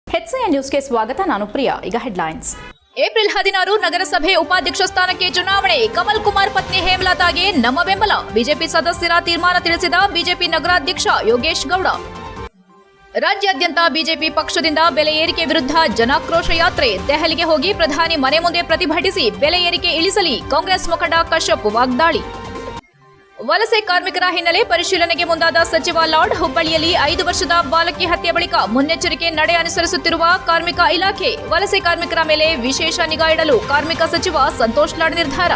HCN ನ್ಯೂಸ್ಗೆ ಸ್ವಾಗತ. ನಾನು ಪ್ರಿಯಾ. ಈಗ ಹೆಡ್ಲೈನ್ಸ್. ಏಪ್ರಿಲ್ 16 ನಗರಸಭೆ ಉಪಾಧ್ಯಕ್ಷ ಸ್ಥಾನಕ್ಕೆ ಚುನಾವಣೆ. ಕಮಲ್ ಕುಮಾರ್ ಪತ್ನಿ ಹೇಮಲತಾಗೆ ನಮ್ಮ ಬೆಂಬಲ. ಬಿಜೆಪಿ ಸದಸ್ಯರ ತೀರ್ಮಾನ ತಿಳಿಸಿದ ಬಿಜೆಪಿ ನಗರಾಧ್ಯಕ್ಷ ಯೋಗೇಶ್ ಗೌಡ. ರಾಜ್ಯಾದ್ಯಂತ ಬಿಜೆಪಿ ಪಕ್ಷದಿಂದ ಬೆಲೆ ಏರಿಕೆ ವಿರುದ್ಧ ಜನಾಕ್ರೋಶ ಯಾತ್ರೆ. ದೆಹಲಿಗೆ ಹೋಗಿ ಪ್ರಧಾನಿ ಮನೆ ಮುಂದೆ ಪ್ರತಿಭಟಿಸಿ ಬೆಲೆ ಏರಿಕೆ ಇಳಿಸಲಿ. ಕಾಂಗ್ರೆಸ್ ಮುಖಂಡ ಕಶ್ಯಪ್ ವಾಗ್ದಾಳಿ. ವಲಸೆ ಕಾರ್ಮಿಕರ ಹಿನ್ನೆಲೆ ಪರಿಶೀಲನೆಗೆ ಮುಂದಾದ ಸಚಿವ ಲಾರ್ಡ್. ಹುಬ್ಬಳ್ಳಿಯಲ್ಲಿ 5 ವರ್ಷದ ಬಾಲಕಿ ಹತ್ಯೆ ಬಳಿಕ ಮುನ್ನೆಚ್ಚರಿಕೆ ನಡೆ ಅನುಸರಿಸುತ್ತಿರುವ ಕಾರ್ಮಿಕ ಇಲಾಖೆ. ವಲಸೆ ಕಾರ್ಮಿಕರ ಮೇಲೆ ವಿಶೇಷ ನಿಗಾ ಇಡಲು ಕಾರ್ಮಿಕ ಸಚಿವ ಸಂತೋಷ್ ಲಾಡ್ ನಿರ್ಧಾರ.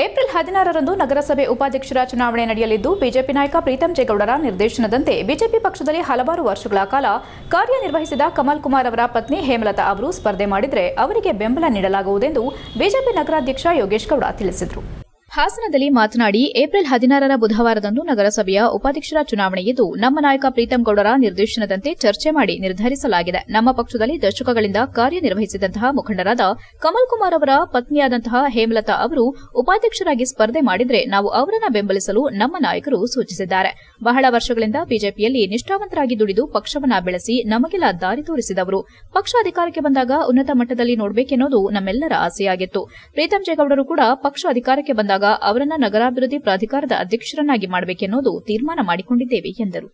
ಏಪ್ರಿಲ್ 16ರಂದು ನಗರಸಭೆ ಉಪಾಧ್ಯಕ್ಷರ ಚುನಾವಣೆ ನಡೆಯಲಿದ್ದು, ಬಿಜೆಪಿ ನಾಯಕ ಪ್ರೀತಂ ಜೇಗೌಡರ ನಿರ್ದೇಶನದಂತೆ ಬಿಜೆಪಿ ಪಕ್ಷದಲ್ಲಿ ಹಲವಾರು ವರ್ಷಗಳ ಕಾಲ ಕಾರ್ಯನಿರ್ವಹಿಸಿದ ಕಮಲ್ ಕುಮಾರ್ ಅವರ ಪತ್ನಿ ಹೇಮಲತಾ ಅವರು ಸ್ಪರ್ಧೆ ಮಾಡಿದರೆ ಅವರಿಗೆ ಬೆಂಬಲ ನೀಡಲಾಗುವುದೆಂದು ಬಿಜೆಪಿ ನಗರಾಧ್ಯಕ್ಷ ಯೋಗೇಶ್ ಗೌಡ ತಿಳಿಸಿದರು. ಹಾಸನದಲ್ಲಿ ಮಾತನಾಡಿ, ಏಪ್ರಿಲ್ 16ರ ಬುಧವಾರದಂದು ನಗರಸಭೆಯ ಉಪಾಧ್ಯಕ್ಷರ ಚುನಾವಣೆಯಿದ್ದು, ನಮ್ಮ ನಾಯಕ ಪ್ರೀತಂ ಗೌಡರ ನಿರ್ದೇಶನದಂತೆ ಚರ್ಚೆ ಮಾಡಿ ನಿರ್ಧರಿಸಲಾಗಿದೆ. ನಮ್ಮ ಪಕ್ಷದಲ್ಲಿ ದಶಕಗಳಿಂದ ಕಾರ್ಯನಿರ್ವಹಿಸಿದಂತಹ ಮುಖಂಡರಾದ ಕಮಲ್ ಕುಮಾರ್ ಅವರ ಪತ್ನಿಯಾದಂತಹ ಹೇಮಲತಾ ಅವರು ಉಪಾಧ್ಯಕ್ಷರಾಗಿ ಸ್ಪರ್ಧೆ ಮಾಡಿದರೆ ನಾವು ಅವರನ್ನು ಬೆಂಬಲಿಸಲು ನಮ್ಮ ನಾಯಕರು ಸೂಚಿಸಿದ್ದಾರೆ. ಬಹಳ ವರ್ಷಗಳಿಂದ ಬಿಜೆಪಿಯಲ್ಲಿ ನಿಷ್ಠಾವಂತರಾಗಿ ದುಡಿದು ಪಕ್ಷವನ್ನ ಬೆಳೆಸಿ ನಮಗೆಲ್ಲ ದಾರಿ ತೋರಿಸಿದವರು. ಪಕ್ಷ ಅಧಿಕಾರಕ್ಕೆ ಬಂದಾಗ ಉನ್ನತ ಮಟ್ಟದಲ್ಲಿ ನೋಡಬೇಕೆನ್ನುವುದು ನಮ್ಮೆಲ್ಲರ ಆಸೆಯಾಗಿತ್ತು. ಪ್ರೀತಂ ಜೇಗೌಡರು ಕೂಡ ಪಕ್ಷ ಅಧಿಕಾರಕ್ಕೆ ಬಂದಾಗ ಅವರನ್ನ ನಗರಾಭಿವೃದ್ಧಿ ಪ್ರಾಧಿಕಾರದ ಅಧ್ಯಕ್ಷರನ್ನಾಗಿ ಮಾಡಬೇಕೆನ್ನುವುದು ತೀರ್ಮಾನ ಮಾಡಿಕೊಂಡಿದ್ದೇವೆ ಎಂದರು.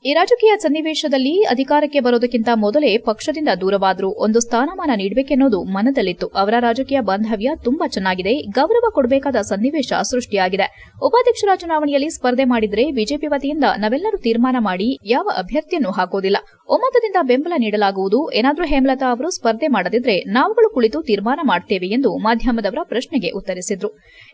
ಈ ರಾಜಕೀಯ ಸನ್ನಿವೇಶದಲ್ಲಿ ಅಧಿಕಾರಕ್ಕೆ ಬರೋದಕ್ಕಿಂತ ಮೊದಲೇ ಪಕ್ಷದಿಂದ ದೂರವಾದರೂ ಒಂದು ಸ್ಥಾನಮಾನ ನೀಡಬೇಕೆನ್ನುವುದು ಮನದಲ್ಲಿತ್ತು. ಅವರ ರಾಜಕೀಯ ಬಾಂಧವ್ಯ ತುಂಬಾ ಚೆನ್ನಾಗಿದೆ. ಗೌರವ ಕೊಡಬೇಕಾದ ಸನ್ನಿವೇಶ ಸೃಷ್ಟಿಯಾಗಿದೆ. ಉಪಾಧ್ಯಕ್ಷರ ಚುನಾವಣೆಯಲ್ಲಿ ಸ್ಪರ್ಧೆ ಮಾಡಿದರೆ ಬಿಜೆಪಿ ವತಿಯಿಂದ ನಾವೆಲ್ಲರೂ ತೀರ್ಮಾನ ಮಾಡಿ ಯಾವ ಅಭ್ಯರ್ಥಿಯನ್ನು ಹಾಕೋದಿಲ್ಲ. ಒಮ್ಮತದಿಂದ ಬೆಂಬಲ ನೀಡಲಾಗುವುದು. ಏನಾದರೂ ಹೇಮಲತಾ ಅವರು ಸ್ಪರ್ಧೆ ಮಾಡದಿದ್ರೆ ನಾವುಗಳು ಕುಳಿತು ತೀರ್ಮಾನ ಮಾಡುತ್ತೇವೆ ಎಂದು ಮಾಧ್ಯಮದವರ ಪ್ರಶ್ನೆಗೆ ಉತ್ತರಿಸಿದರು.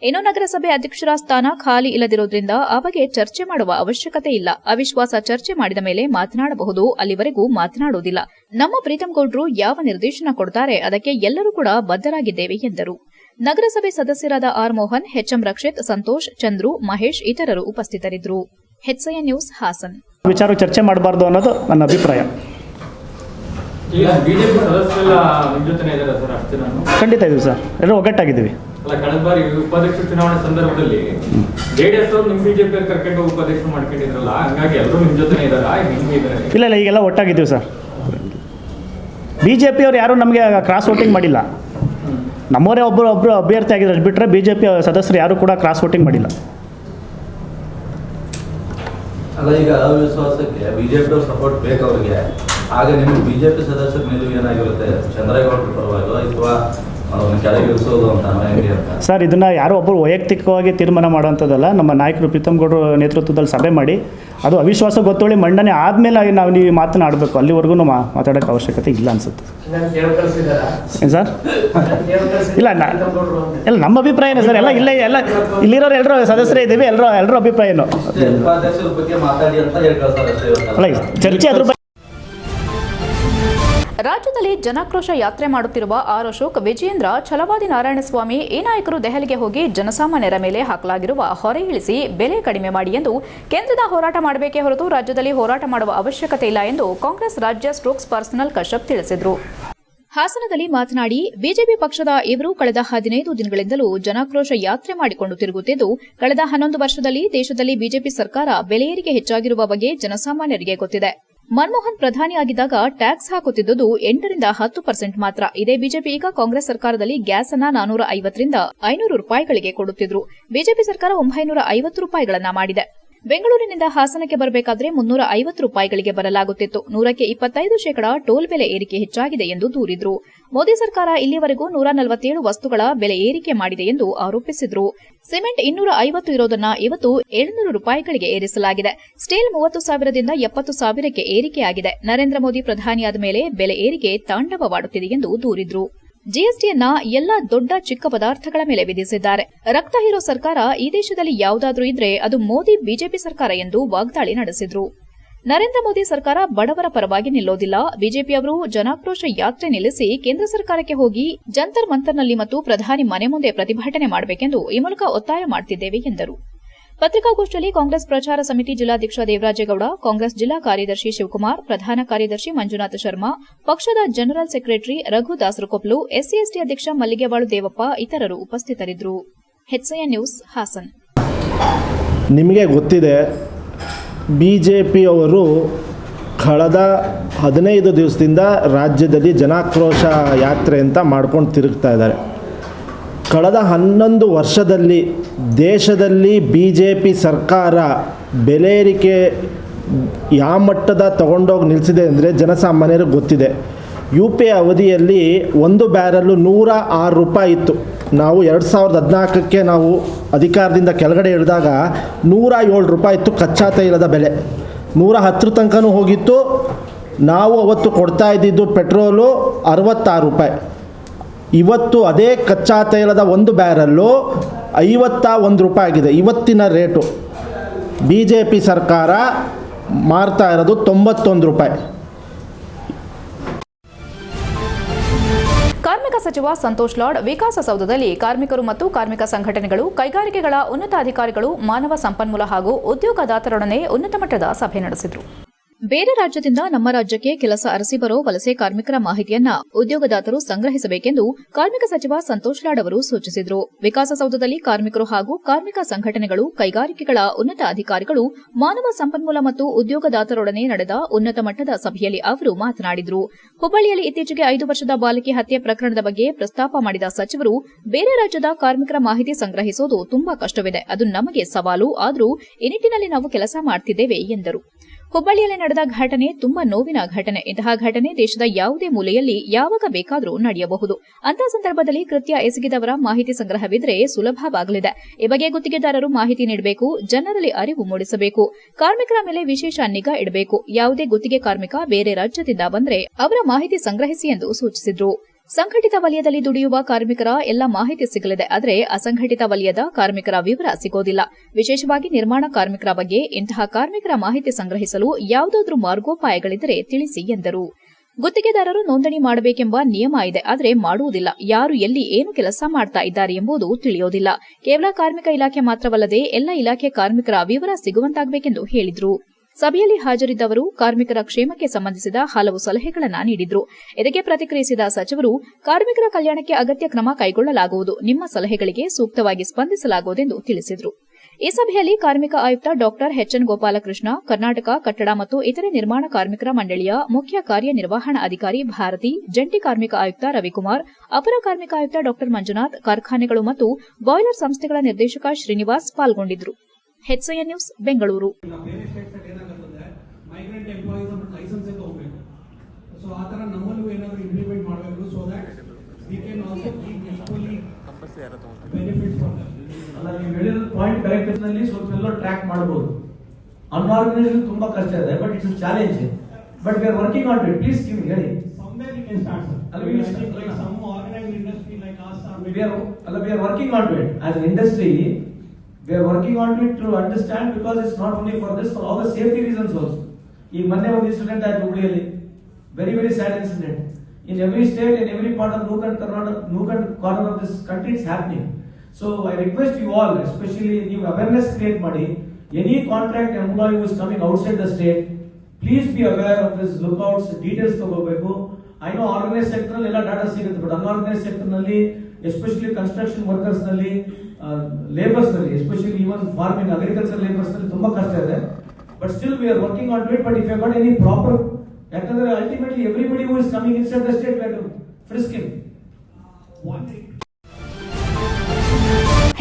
ಇನ್ನು ನಗರಸಭೆ ಅಧ್ಯಕ್ಷರ ಸ್ಥಾನ ಖಾಲಿ ಇಲ್ಲದಿರುವುದರಿಂದ ಆ ಬಗ್ಗೆ ಚರ್ಚೆ ಮಾಡುವ ಅವಶ್ಯಕತೆ ಇಲ್ಲ. ಅವಿಶ್ವಾಸ ಚರ್ಚೆ ಮಾಡಿದ ಮೇಲೆ ಮಾತನಾಡಬಹುದು. ಅಲ್ಲಿವರೆಗೂ ಮಾತನಾಡುವುದಿಲ್ಲ. ನಮ್ಮ ಪ್ರೀತಂ ಗೌಡ್ರು ಯಾವ ನಿರ್ದೇಶನ ಕೊಡ್ತಾರೆ ಅದಕ್ಕೆ ಎಲ್ಲರೂ ಕೂಡ ಬದ್ಧರಾಗಿದ್ದೇವೆ ಎಂದರು. ನಗರಸಭೆ ಸದಸ್ಯರಾದ ಆರ್ ಮೋಹನ್, ಎಚ್ಎಂ ರಕ್ಷಿತ್, ಸಂತೋಷ್, ಚಂದ್ರು, ಮಹೇಶ್ ಇತರರು ಉಪಸ್ಥಿತರಿದ್ದರು. HCN news Hassan. ವಿಚಾರ ಚರ್ಚೆ ಮಾಡಬಾರದು ಅನ್ನೋದು ನನ್ನ ಅಭಿಪ್ರಾಯ. ಖಂಡಿತ ಇದೀವಿ ಸರ್, ಎಲ್ಲರೂ ಒಗ್ಗಟ್ಟಾಗಿದ್ದೀವಿ. ಕಳೆದ ಬಾರಿ ಉಪಾಧ್ಯಕ್ಷ ಚುನಾವಣೆ ಸಂದರ್ಭದಲ್ಲಿ ಜೆಡಿಎಸ್ ಅವರು ನಿಮ್ ಬಿಜೆಪಿ ಕರ್ಕೊಂಡು ಉಪಾಧ್ಯಕ್ಷ ಮಾಡ್ಕೊಂಡಿದ್ರಲ್ಲ, ಹಂಗಾಗಿ ಎಲ್ಲರೂ ನಿಮ್ ಜೊತೆ ಇದಾರಾ? ಇಲ್ಲ, ಈಗೆಲ್ಲ ಒಟ್ಟಾಗಿದ್ದೀವಿ ಸರ್. ಬಿಜೆಪಿ ಅವ್ರು ಯಾರು ನಮಗೆ ಕ್ರಾಸ್ ವೋಟಿಂಗ್ ಮಾಡಿಲ್ಲ. ನಮ್ಮವರೇ ಒಬ್ಬರು ಅಭ್ಯರ್ಥಿ ಆಗಿದ್ರು ಬಿಟ್ಟರೆ ಬಿಜೆಪಿ ಸದಸ್ಯರು ಯಾರು ಕೂಡ ಕ್ರಾಸ್ ವೋಟಿಂಗ್ ಮಾಡಿಲ್ಲ. ಅಲ್ಲ, ಈಗ ಅವಿಶ್ವಾಸಕ್ಕೆ ಬಿಜೆಪಿ ಅವ್ರ ಸಪೋರ್ಟ್ ಬೇಕು ಅವ್ರಿಗೆ. ಆಗ ನಿಮ್ಗೆ ಬಿಜೆಪಿ ಸದಸ್ಯರ ನಿಲುವು ಏನಾಗಿರುತ್ತೆ? ಚಂದ್ರೇಗೌಡರ ಪರವಾಗಿಲ್ಲ ಅಥವಾ ಕೆಳಗಿಳಿಸೋದು ಅಂತ ಸರ್, ಇದನ್ನು ಯಾರೋ ಒಬ್ಬರು ವೈಯಕ್ತಿಕವಾಗಿ ತೀರ್ಮಾನ ಮಾಡುವಂಥದ್ದಲ್ಲ. ನಮ್ಮ ನಾಯಕರು ಪ್ರೀತಂ ಗೌಡರು ನೇತೃತ್ವದಲ್ಲಿ ಸಭೆ ಮಾಡಿ ಅದು ಅವಿಶ್ವಾಸ ಗೊತ್ತೊಳ್ಳಿ ಮಂಡನೆ ಆದಮೇಲೆ ನಾವು ನೀವು ಮಾತನಾಡಬೇಕು. ಅಲ್ಲಿವರೆಗೂ ಮಾತಾಡೋಕ್ಕೆ ಅವಶ್ಯಕತೆ ಇಲ್ಲ ಅನಿಸುತ್ತೆ. ಏನು ಸರ್? ಇಲ್ಲ, ನಮ್ಮ ಅಭಿಪ್ರಾಯನೇ ಸರ್. ಎಲ್ಲ ಇಲ್ಲಿರೋರು ಎಲ್ಲರೂ ಸದಸ್ಯರೇ ಇದ್ದೀವಿ. ಎಲ್ಲರೂ ಅಭಿಪ್ರಾಯನೂ ಅಲ್ಲ, ಚರ್ಚೆ ಅದ್ರ ಬಗ್ಗೆ. ರಾಜ್ಯದಲ್ಲಿ ಜನಾಕ್ರೋಶ ಯಾತ್ರೆ ಮಾಡುತ್ತಿರುವ ಆರ್ ಅಶೋಕ್, ವಿಜಯೇಂದ್ರ, ಛಲವಾದಿ ನಾರಾಯಣಸ್ವಾಮಿ ಈ ನಾಯಕರು ದೆಹಲಿಗೆ ಹೋಗಿ ಜನಸಾಮಾನ್ಯರ ಮೇಲೆ ಹಾಕಲಾಗಿರುವ ಹೊರೆ ಇಳಿಸಿ ಬೆಲೆ ಕಡಿಮೆ ಮಾಡಿ ಎಂದು ಕೇಂದ್ರದ ಹೋರಾಟ ಮಾಡಬೇಕೇ ಹೊರತು ರಾಜ್ಯದಲ್ಲಿ ಹೋರಾಟ ಮಾಡುವ ಅವಶ್ಯಕತೆ ಇಲ್ಲ ಎಂದು ಕಾಂಗ್ರೆಸ್ ರಾಜ್ಯ ಸ್ಪೋಕ್ಸ್ ಪರ್ಸನಲ್ ಕಶ್ಯಪ್ ತಿಳಿಸಿದರು. ಹಾಸನದಲ್ಲಿ ಮಾತನಾಡಿ, ಬಿಜೆಪಿ ಪಕ್ಷದ ಇವರು ಕಳೆದ 15 ದಿನಗಳಿಂದಲೂ ಜನಾಕ್ರೋಶ ಯಾತ್ರೆ ಮಾಡಿಕೊಂಡು ತಿರುಗುತ್ತಿದ್ದು, ಕಳೆದ 11 ವರ್ಷದಲ್ಲಿ ದೇಶದಲ್ಲಿ ಬಿಜೆಪಿ ಸರ್ಕಾರ ಬೆಲೆ ಏರಿಕೆ ಹೆಚ್ಚಾಗಿರುವ ಬಗ್ಗೆ ಜನಸಾಮಾನ್ಯರಿಗೆ ಗೊತ್ತಿದೆ. ಮನಮೋಹನ್ ಪ್ರಧಾನಿಯಾಗಿದ್ದಾಗ ಟ್ಯಾಕ್ಸ್ ಹಾಕುತ್ತಿದ್ದುದು 8ರಿಂದ 10% ಮಾತ್ರ. ಇದೇ ಬಿಜೆಪಿ ಈಗ ಕಾಂಗ್ರೆಸ್ ಸರ್ಕಾರದಲ್ಲಿ ಗ್ಯಾಸ್ ಅನ್ನ 450ರಿಂದ 500 ರೂಪಾಯಿಗಳಿಗೆ ಕೊಡುತ್ತಿದ್ರು. ಬಿಜೆಪಿ ಸರ್ಕಾರ 950 ರೂಪಾಯಿಗಳನ್ನ ಮಾಡಿದೆ. ಬೆಂಗಳೂರಿನಿಂದ ಹಾಸನಕ್ಕೆ ಬರಬೇಕಾದ್ರೆ 350 ರೂಪಾಯಿಗಳಿಗೆ ಬರಲಾಗುತ್ತಿತ್ತು. 125% ಟೋಲ್ ಬೆಲೆ ಏರಿಕೆ ಹೆಚ್ಚಾಗಿದೆ ಎಂದು ದೂರಿದ್ರು. ಮೋದಿ ಸರ್ಕಾರ ಇಲ್ಲಿವರೆಗೂ 147 ವಸ್ತುಗಳ ಬೆಲೆ ಏರಿಕೆ ಮಾಡಿದೆ ಎಂದು ಆರೋಪಿಸಿದ್ರು. ಸಿಮೆಂಟ್ 250 ಇರೋದನ್ನ ಇವತ್ತು 700 ರೂಪಾಯಿಗಳಿಗೆ ಏರಿಸಲಾಗಿದೆ. ಸ್ಟೀಲ್ 30,000ದಿಂದ 70,000ಕ್ಕೆ ಏರಿಕೆಯಾಗಿದೆ. ನರೇಂದ್ರ ಮೋದಿ ಪ್ರಧಾನಿಯಾದ ಮೇಲೆ ಬೆಲೆ ಏರಿಕೆ ತಾಂಡವವಾಡುತ್ತಿದೆ ಎಂದು ದೂರಿದ್ರು. ಜಿಎಸ್ಟಿಯನ್ನ ಎಲ್ಲಾ ದೊಡ್ಡ ಚಿಕ್ಕ ಪದಾರ್ಥಗಳ ಮೇಲೆ ವಿಧಿಸಿದ್ದಾರೆ. ರಕ್ತ ಹೀರೋ ಸರ್ಕಾರ ಈ ದೇಶದಲ್ಲಿ ಯಾವುದಾದ್ರೂ ಇದ್ರೆ ಅದು ಮೋದಿ ಬಿಜೆಪಿ ಸರ್ಕಾರ ಎಂದು ವಾಗ್ದಾಳಿ ನಡೆಸಿದ್ರು. ನರೇಂದ್ರ ಮೋದಿ ಸರ್ಕಾರ ಬಡವರ ಪರವಾಗಿ ನಿಲ್ಲೋದಿಲ್ಲ. ಬಿಜೆಪಿಯವರು ಜನಾಕ್ರೋಶ ಯಾತ್ರೆ ನಿಲ್ಲಿಸಿ ಕೇಂದ್ರ ಸರ್ಕಾರಕ್ಕೆ ಹೋಗಿ ಜಂತರ್ ಮಂತರ್ನಲ್ಲಿ ಮತ್ತು ಪ್ರಧಾನಿ ಮನೆ ಮುಂದೆ ಪ್ರತಿಭಟನೆ ಮಾಡಬೇಕೆಂದು ಈ ಮೂಲಕ ಒತ್ತಾಯ ಮಾಡುತ್ತಿದ್ದೇವೆ ಎಂದರು. ಪತ್ರಿಕಾಗೋಷ್ಠಿಯಲ್ಲಿ ಕಾಂಗ್ರೆಸ್ ಪ್ರಚಾರ ಸಮಿತಿ ಜಿಲ್ಲಾಧ್ಯಕ್ಷ ದೇವರಾಜೇಗೌಡ, ಕಾಂಗ್ರೆಸ್ ಜಿಲ್ಲಾ ಕಾರ್ಯದರ್ಶಿ ಶಿವಕುಮಾರ್, ಪ್ರಧಾನ ಕಾರ್ಯದರ್ಶಿ ಮಂಜುನಾಥ ಶರ್ಮಾ, ಪಕ್ಷದ general secretary Raghu Dasarakoplu, SC ST ಅಧ್ಯಕ್ಷ ಮಲ್ಲಿಗೆವಾಳು ದೇವಪ್ಪ ಇತರರು ಉಪಸ್ಥಿತರಿದ್ದರು. HCN news Hassan. ನಿಮಗೆ ಗೊತ್ತಿದೆ ಬಿ ಜೆ ಪಿಯವರು ಕಳೆದ 15 ದಿವಸದಿಂದ ರಾಜ್ಯದಲ್ಲಿ ಜನಾಕ್ರೋಶ ಯಾತ್ರೆ ಅಂತ ಮಾಡ್ಕೊಂಡು ತಿರುಗ್ತಾ ಇದ್ದಾರೆ. ಕಳೆದ 11 ವರ್ಷದಲ್ಲಿ ದೇಶದಲ್ಲಿ ಬಿ ಜೆ ಪಿ ಸರ್ಕಾರ ಬೆಲೆ ಏರಿಕೆ ಯಾವ ಮಟ್ಟದ ತಗೊಂಡೋಗಿ ನಿಲ್ಲಿಸಿದೆ ಅಂದರೆ ಜನಸಾಮಾನ್ಯರಿಗೆ ಗೊತ್ತಿದೆ. ಯು ಪಿ ಎ ಅವಧಿಯಲ್ಲಿ ಒಂದು ಬ್ಯಾರಲ್ಲು 106 ರೂಪಾಯಿ ಇತ್ತು. ನಾವು 2014ಕ್ಕೆ ನಾವು ಅಧಿಕಾರದಿಂದ ಕೆಳಗಡೆ ಇಳಿದಾಗ 107 ರೂಪಾಯಿ ಇತ್ತು ಕಚ್ಚಾ ತೈಲದ ಬೆಲೆ. 110 ತನಕನೂ ಹೋಗಿತ್ತು. ನಾವು ಅವತ್ತು ಕೊಡ್ತಾ ಇದ್ದಿದ್ದು ಪೆಟ್ರೋಲು 66 ರೂಪಾಯಿ. ಇವತ್ತು ಅದೇ ಕಚ್ಚಾ ತೈಲದ ಒಂದು ಬ್ಯಾರಲ್ಲು 51 ರೂಪಾಯಿ ಆಗಿದೆ. ಇವತ್ತಿನ ರೇಟು ಬಿ ಜೆ ಪಿ ಸರ್ಕಾರ ಮಾರ್ತಾ ಇರೋದು 91 ರೂಪಾಯಿ. ಕಾರ್ಮಿಕ ಸಚಿವ ಸಂತೋಷ್ ಲಾಡ್ ವಿಕಾಸಸೌಧದಲ್ಲಿ ಕಾರ್ಮಿಕರು ಮತ್ತು ಕಾರ್ಮಿಕ ಸಂಘಟನೆಗಳು, ಕೈಗಾರಿಕೆಗಳ ಉನ್ನತ ಅಧಿಕಾರಿಗಳು, ಮಾನವ ಸಂಪನ್ಮೂಲ ಹಾಗೂ ಉದ್ಯೋಗದಾತರೊಡನೆ ಉನ್ನತ ಮಟ್ಟದ ಸಭೆ ನಡೆಸಿದರು. ಬೇರೆ ರಾಜ್ಯದಿಂದ ನಮ್ಮ ರಾಜ್ಯಕ್ಕೆ ಕೆಲಸ ಅರಸಿ ಬರೋ ವಲಸೆ ಕಾರ್ಮಿಕರ ಮಾಹಿತಿಯನ್ನ ಉದ್ಯೋಗದಾತರು ಸಂಗ್ರಹಿಸಬೇಕೆಂದು ಕಾರ್ಮಿಕ ಸಚಿವ ಸಂತೋಷ್ ಲಾಡ್ ಅವರು ಸೂಚಿಸಿದರು. ವಿಕಾಸಸೌಧದಲ್ಲಿ ಕಾರ್ಮಿಕರು ಹಾಗೂ ಕಾರ್ಮಿಕ ಸಂಘಟನೆಗಳು, ಕೈಗಾರಿಕೆಗಳ ಉನ್ನತ ಅಧಿಕಾರಿಗಳು, ಮಾನವ ಸಂಪನ್ಮೂಲ ಮತ್ತು ಉದ್ಯೋಗದಾತರೊಡನೆ ನಡೆದ ಉನ್ನತ ಮಟ್ಟದ ಸಭೆಯಲ್ಲಿ ಅವರು ಮಾತನಾಡಿದರು. ಹುಬ್ಬಳ್ಳಿಯಲ್ಲಿ ಇತ್ತೀಚೆಗೆ 5 ವರ್ಷದ ಬಾಲಕಿ ಹತ್ಯೆ ಪ್ರಕರಣದ ಬಗ್ಗೆ ಪ್ರಸ್ತಾಪ ಮಾಡಿದ ಸಚಿವರು, ಬೇರೆ ರಾಜ್ಯದ ಕಾರ್ಮಿಕರ ಮಾಹಿತಿ ಸಂಗ್ರಹಿಸೋದು ತುಂಬಾ ಕಷ್ಟವಿದೆ, ಅದು ನಮಗೆ ಸವಾಲು, ಆದರೂ ಈ ನಿಟ್ಟಿನಲ್ಲಿ ನಾವು ಕೆಲಸ ಮಾಡುತ್ತಿದ್ದೇವೆ ಎಂದರು. ಹುಬ್ಬಳ್ಳಿಯಲ್ಲಿ ನಡೆದ ಘಟನೆ ತುಂಬಾ ನೋವಿನ ಘಟನೆ. ಇಂತಹ ಘಟನೆ ದೇಶದ ಯಾವುದೇ ಮೂಲೆಯಲ್ಲಿ ಯಾವಾಗ ಬೇಕಾದರೂ ನಡೆಯಬಹುದು. ಅಂತಹ ಸಂದರ್ಭದಲ್ಲಿ ಕೃತ್ಯ ಎಸಗಿದವರ ಮಾಹಿತಿ ಸಂಗ್ರಹವಿದ್ರೆ ಸುಲಭವಾಗಲಿದೆ. ಈ ಬಗ್ಗೆ ಗುತ್ತಿಗೆದಾರರು ಮಾಹಿತಿ ನೀಡಬೇಕು, ಜನರಲ್ಲಿ ಅರಿವು ಮೂಡಿಸಬೇಕು, ಕಾರ್ಮಿಕರ ಮೇಲೆ ವಿಶೇಷ ನಿಗಾ ಇಡಬೇಕು. ಯಾವುದೇ ಗುತ್ತಿಗೆ ಕಾರ್ಮಿಕ ಬೇರೆ ರಾಜ್ಯದಿಂದ ಬಂದರೆ ಅವರ ಮಾಹಿತಿ ಸಂಗ್ರಹಿಸಿ ಎಂದು ಸೂಚಿಸಿದರು. ಸಂಘಟಿತ ವಲಯದಲ್ಲಿ ದುಡಿಯುವ ಕಾರ್ಮಿಕರ ಎಲ್ಲ ಮಾಹಿತಿ ಸಿಗಲಿದೆ, ಆದರೆ ಅಸಂಘಟಿತ ವಲಯದ ಕಾರ್ಮಿಕರ ವಿವರ ಸಿಗೋದಿಲ್ಲ. ವಿಶೇಷವಾಗಿ ನಿರ್ಮಾಣ ಕಾರ್ಮಿಕರ ಬಗ್ಗೆ ಇಂತಹ ಕಾರ್ಮಿಕರ ಮಾಹಿತಿ ಸಂಗ್ರಹಿಸಲು ಯಾವುದಾದ್ರೂ ಮಾರ್ಗೋಪಾಯಗಳಿದ್ದರೆ ತಿಳಿಸಿ ಎಂದರು. ಗುತ್ತಿಗೆದಾರರು ನೋಂದಣಿ ಮಾಡಬೇಕೆಂಬ ನಿಯಮ ಇದೆ, ಆದರೆ ಮಾಡುವುದಿಲ್ಲ. ಯಾರು ಎಲ್ಲಿ ಏನು ಕೆಲಸ ಮಾಡ್ತಾ ಇದ್ದಾರೆ ಎಂಬುದು ತಿಳಿಯೋದಿಲ್ಲ. ಕೇವಲ ಕಾರ್ಮಿಕ ಇಲಾಖೆ ಮಾತ್ರವಲ್ಲದೆ ಎಲ್ಲ ಇಲಾಖೆ ಕಾರ್ಮಿಕರ ವಿವರ ಸಿಗುವಂತಾಗಬೇಕೆಂದು ಹೇಳಿದರು. ಸಭೆಯಲ್ಲಿ ಹಾಜರಿದ್ದವರು ಕಾರ್ಮಿಕರ ಕ್ಷೇಮಕ್ಕೆ ಸಂಬಂಧಿಸಿದ ಹಲವು ಸಲಹೆಗಳನ್ನು ನೀಡಿದರು. ಇದಕ್ಕೆ ಪ್ರತಿಕ್ರಿಯಿಸಿದ ಸಚಿವರು, ಕಾರ್ಮಿಕರ ಕಲ್ಯಾಣಕ್ಕೆ ಅಗತ್ಯ ಕ್ರಮ ಕೈಗೊಳ್ಳಲಾಗುವುದು, ನಿಮ್ಮ ಸಲಹೆಗಳಿಗೆ ಸೂಕ್ತವಾಗಿ ಸ್ಪಂದಿಸಲಾಗುವುದೆಂದು ತಿಳಿಸಿದರು. ಈ ಸಭೆಯಲ್ಲಿ ಕಾರ್ಮಿಕ ಆಯುಕ್ತ ಡಾ ಎಚ್ಎನ್ ಗೋಪಾಲಕೃಷ್ಣ, ಕರ್ನಾಟಕ ಕಟ್ಟಡ ಮತ್ತು ಇತರೆ ನಿರ್ಮಾಣ ಕಾರ್ಮಿಕರ ಮಂಡಳಿಯ ಮುಖ್ಯ ಕಾರ್ಯನಿರ್ವಹಣಾ ಅಧಿಕಾರಿ ಭಾರತಿ, ಜಂಟಿ ಕಾರ್ಮಿಕ ಆಯುಕ್ತ ರವಿಕುಮಾರ್, ಅಪರ ಕಾರ್ಮಿಕ ಆಯುಕ್ತ ಡಾ ಮಂಜುನಾಥ್, ಕಾರ್ಖಾನೆಗಳು ಮತ್ತು ಬಾಯ್ಲರ್ ಸಂಸ್ಥೆಗಳ ನಿರ್ದೇಶಕ ಶ್ರೀನಿವಾಸ್ ಪಾಲ್ಗೊಂಡಿದ್ದರು. HCN news Bengaluru. Migrant employees license ಅಂತ ಹೋಗಬೇಕು. ಸೊ ಆ ಥರ ನಮ್ಮಲ್ಲೂ ಏನಾದರೂ ಇಂಪ್ಲಿಮೆಂಟ್ ಮಾಡಬೇಕು, so that we can also give equally benefits for them. ಅಲ್ಲ, ನೀವು ಹೇಳಿದ ಪಾಯಿಂಟ್ ಕರೆಕ್ಟ್ ನಲ್ಲಿ ಸ್ವಲ್ಪ ಎಲ್ಲ ಟ್ರ್ಯಾಕ್ ಮಾಡಬಹುದು. ಅನ್ಆರ್ಗನೈಸ್ಡ್ ತುಂಬಾ ಕಷ್ಟ ಇದೆ, but it's challenge, but we are working on it. Please give ಹೇಳಿ. Somewhere we can start sir. ಅಲ್ಲ, like some organised industry like us or we are working on it as an industry. We are working on it to understand, because it's not only for this, for all the safety reasons also. ಈಗ ಮೊನ್ನೆ ಒಂದು incident ಆಯ್ತು ಹುಬ್ಳಿಯಲ್ಲಿ, very very sad incident. In every state, in every part of nook and corner of this country it's happening. So I request you all, especially ನೀವು awareness create ಮಾಡಿ. Any contract employee who is coming outside the state, please be aware of his lookouts, details ತಗೋಬೇಕು. I know organized sector ನಲ್ಲಿ ಎಲ್ಲ data ಸಿಗುತ್ತೆ, but unorganized sector ನಲ್ಲಿ, especially construction workers ನಲ್ಲಿ, labours ನಲ್ಲಿ, especially even farming, agriculture labours ನಲ್ಲಿ ತುಂಬಾ ಕಷ್ಟ ಇದೆ. But still we are working on it. But if you have got any proper, ಯಾಕಂದ್ರೆ ultimately everybody who is coming inside the state, we have to frisk him.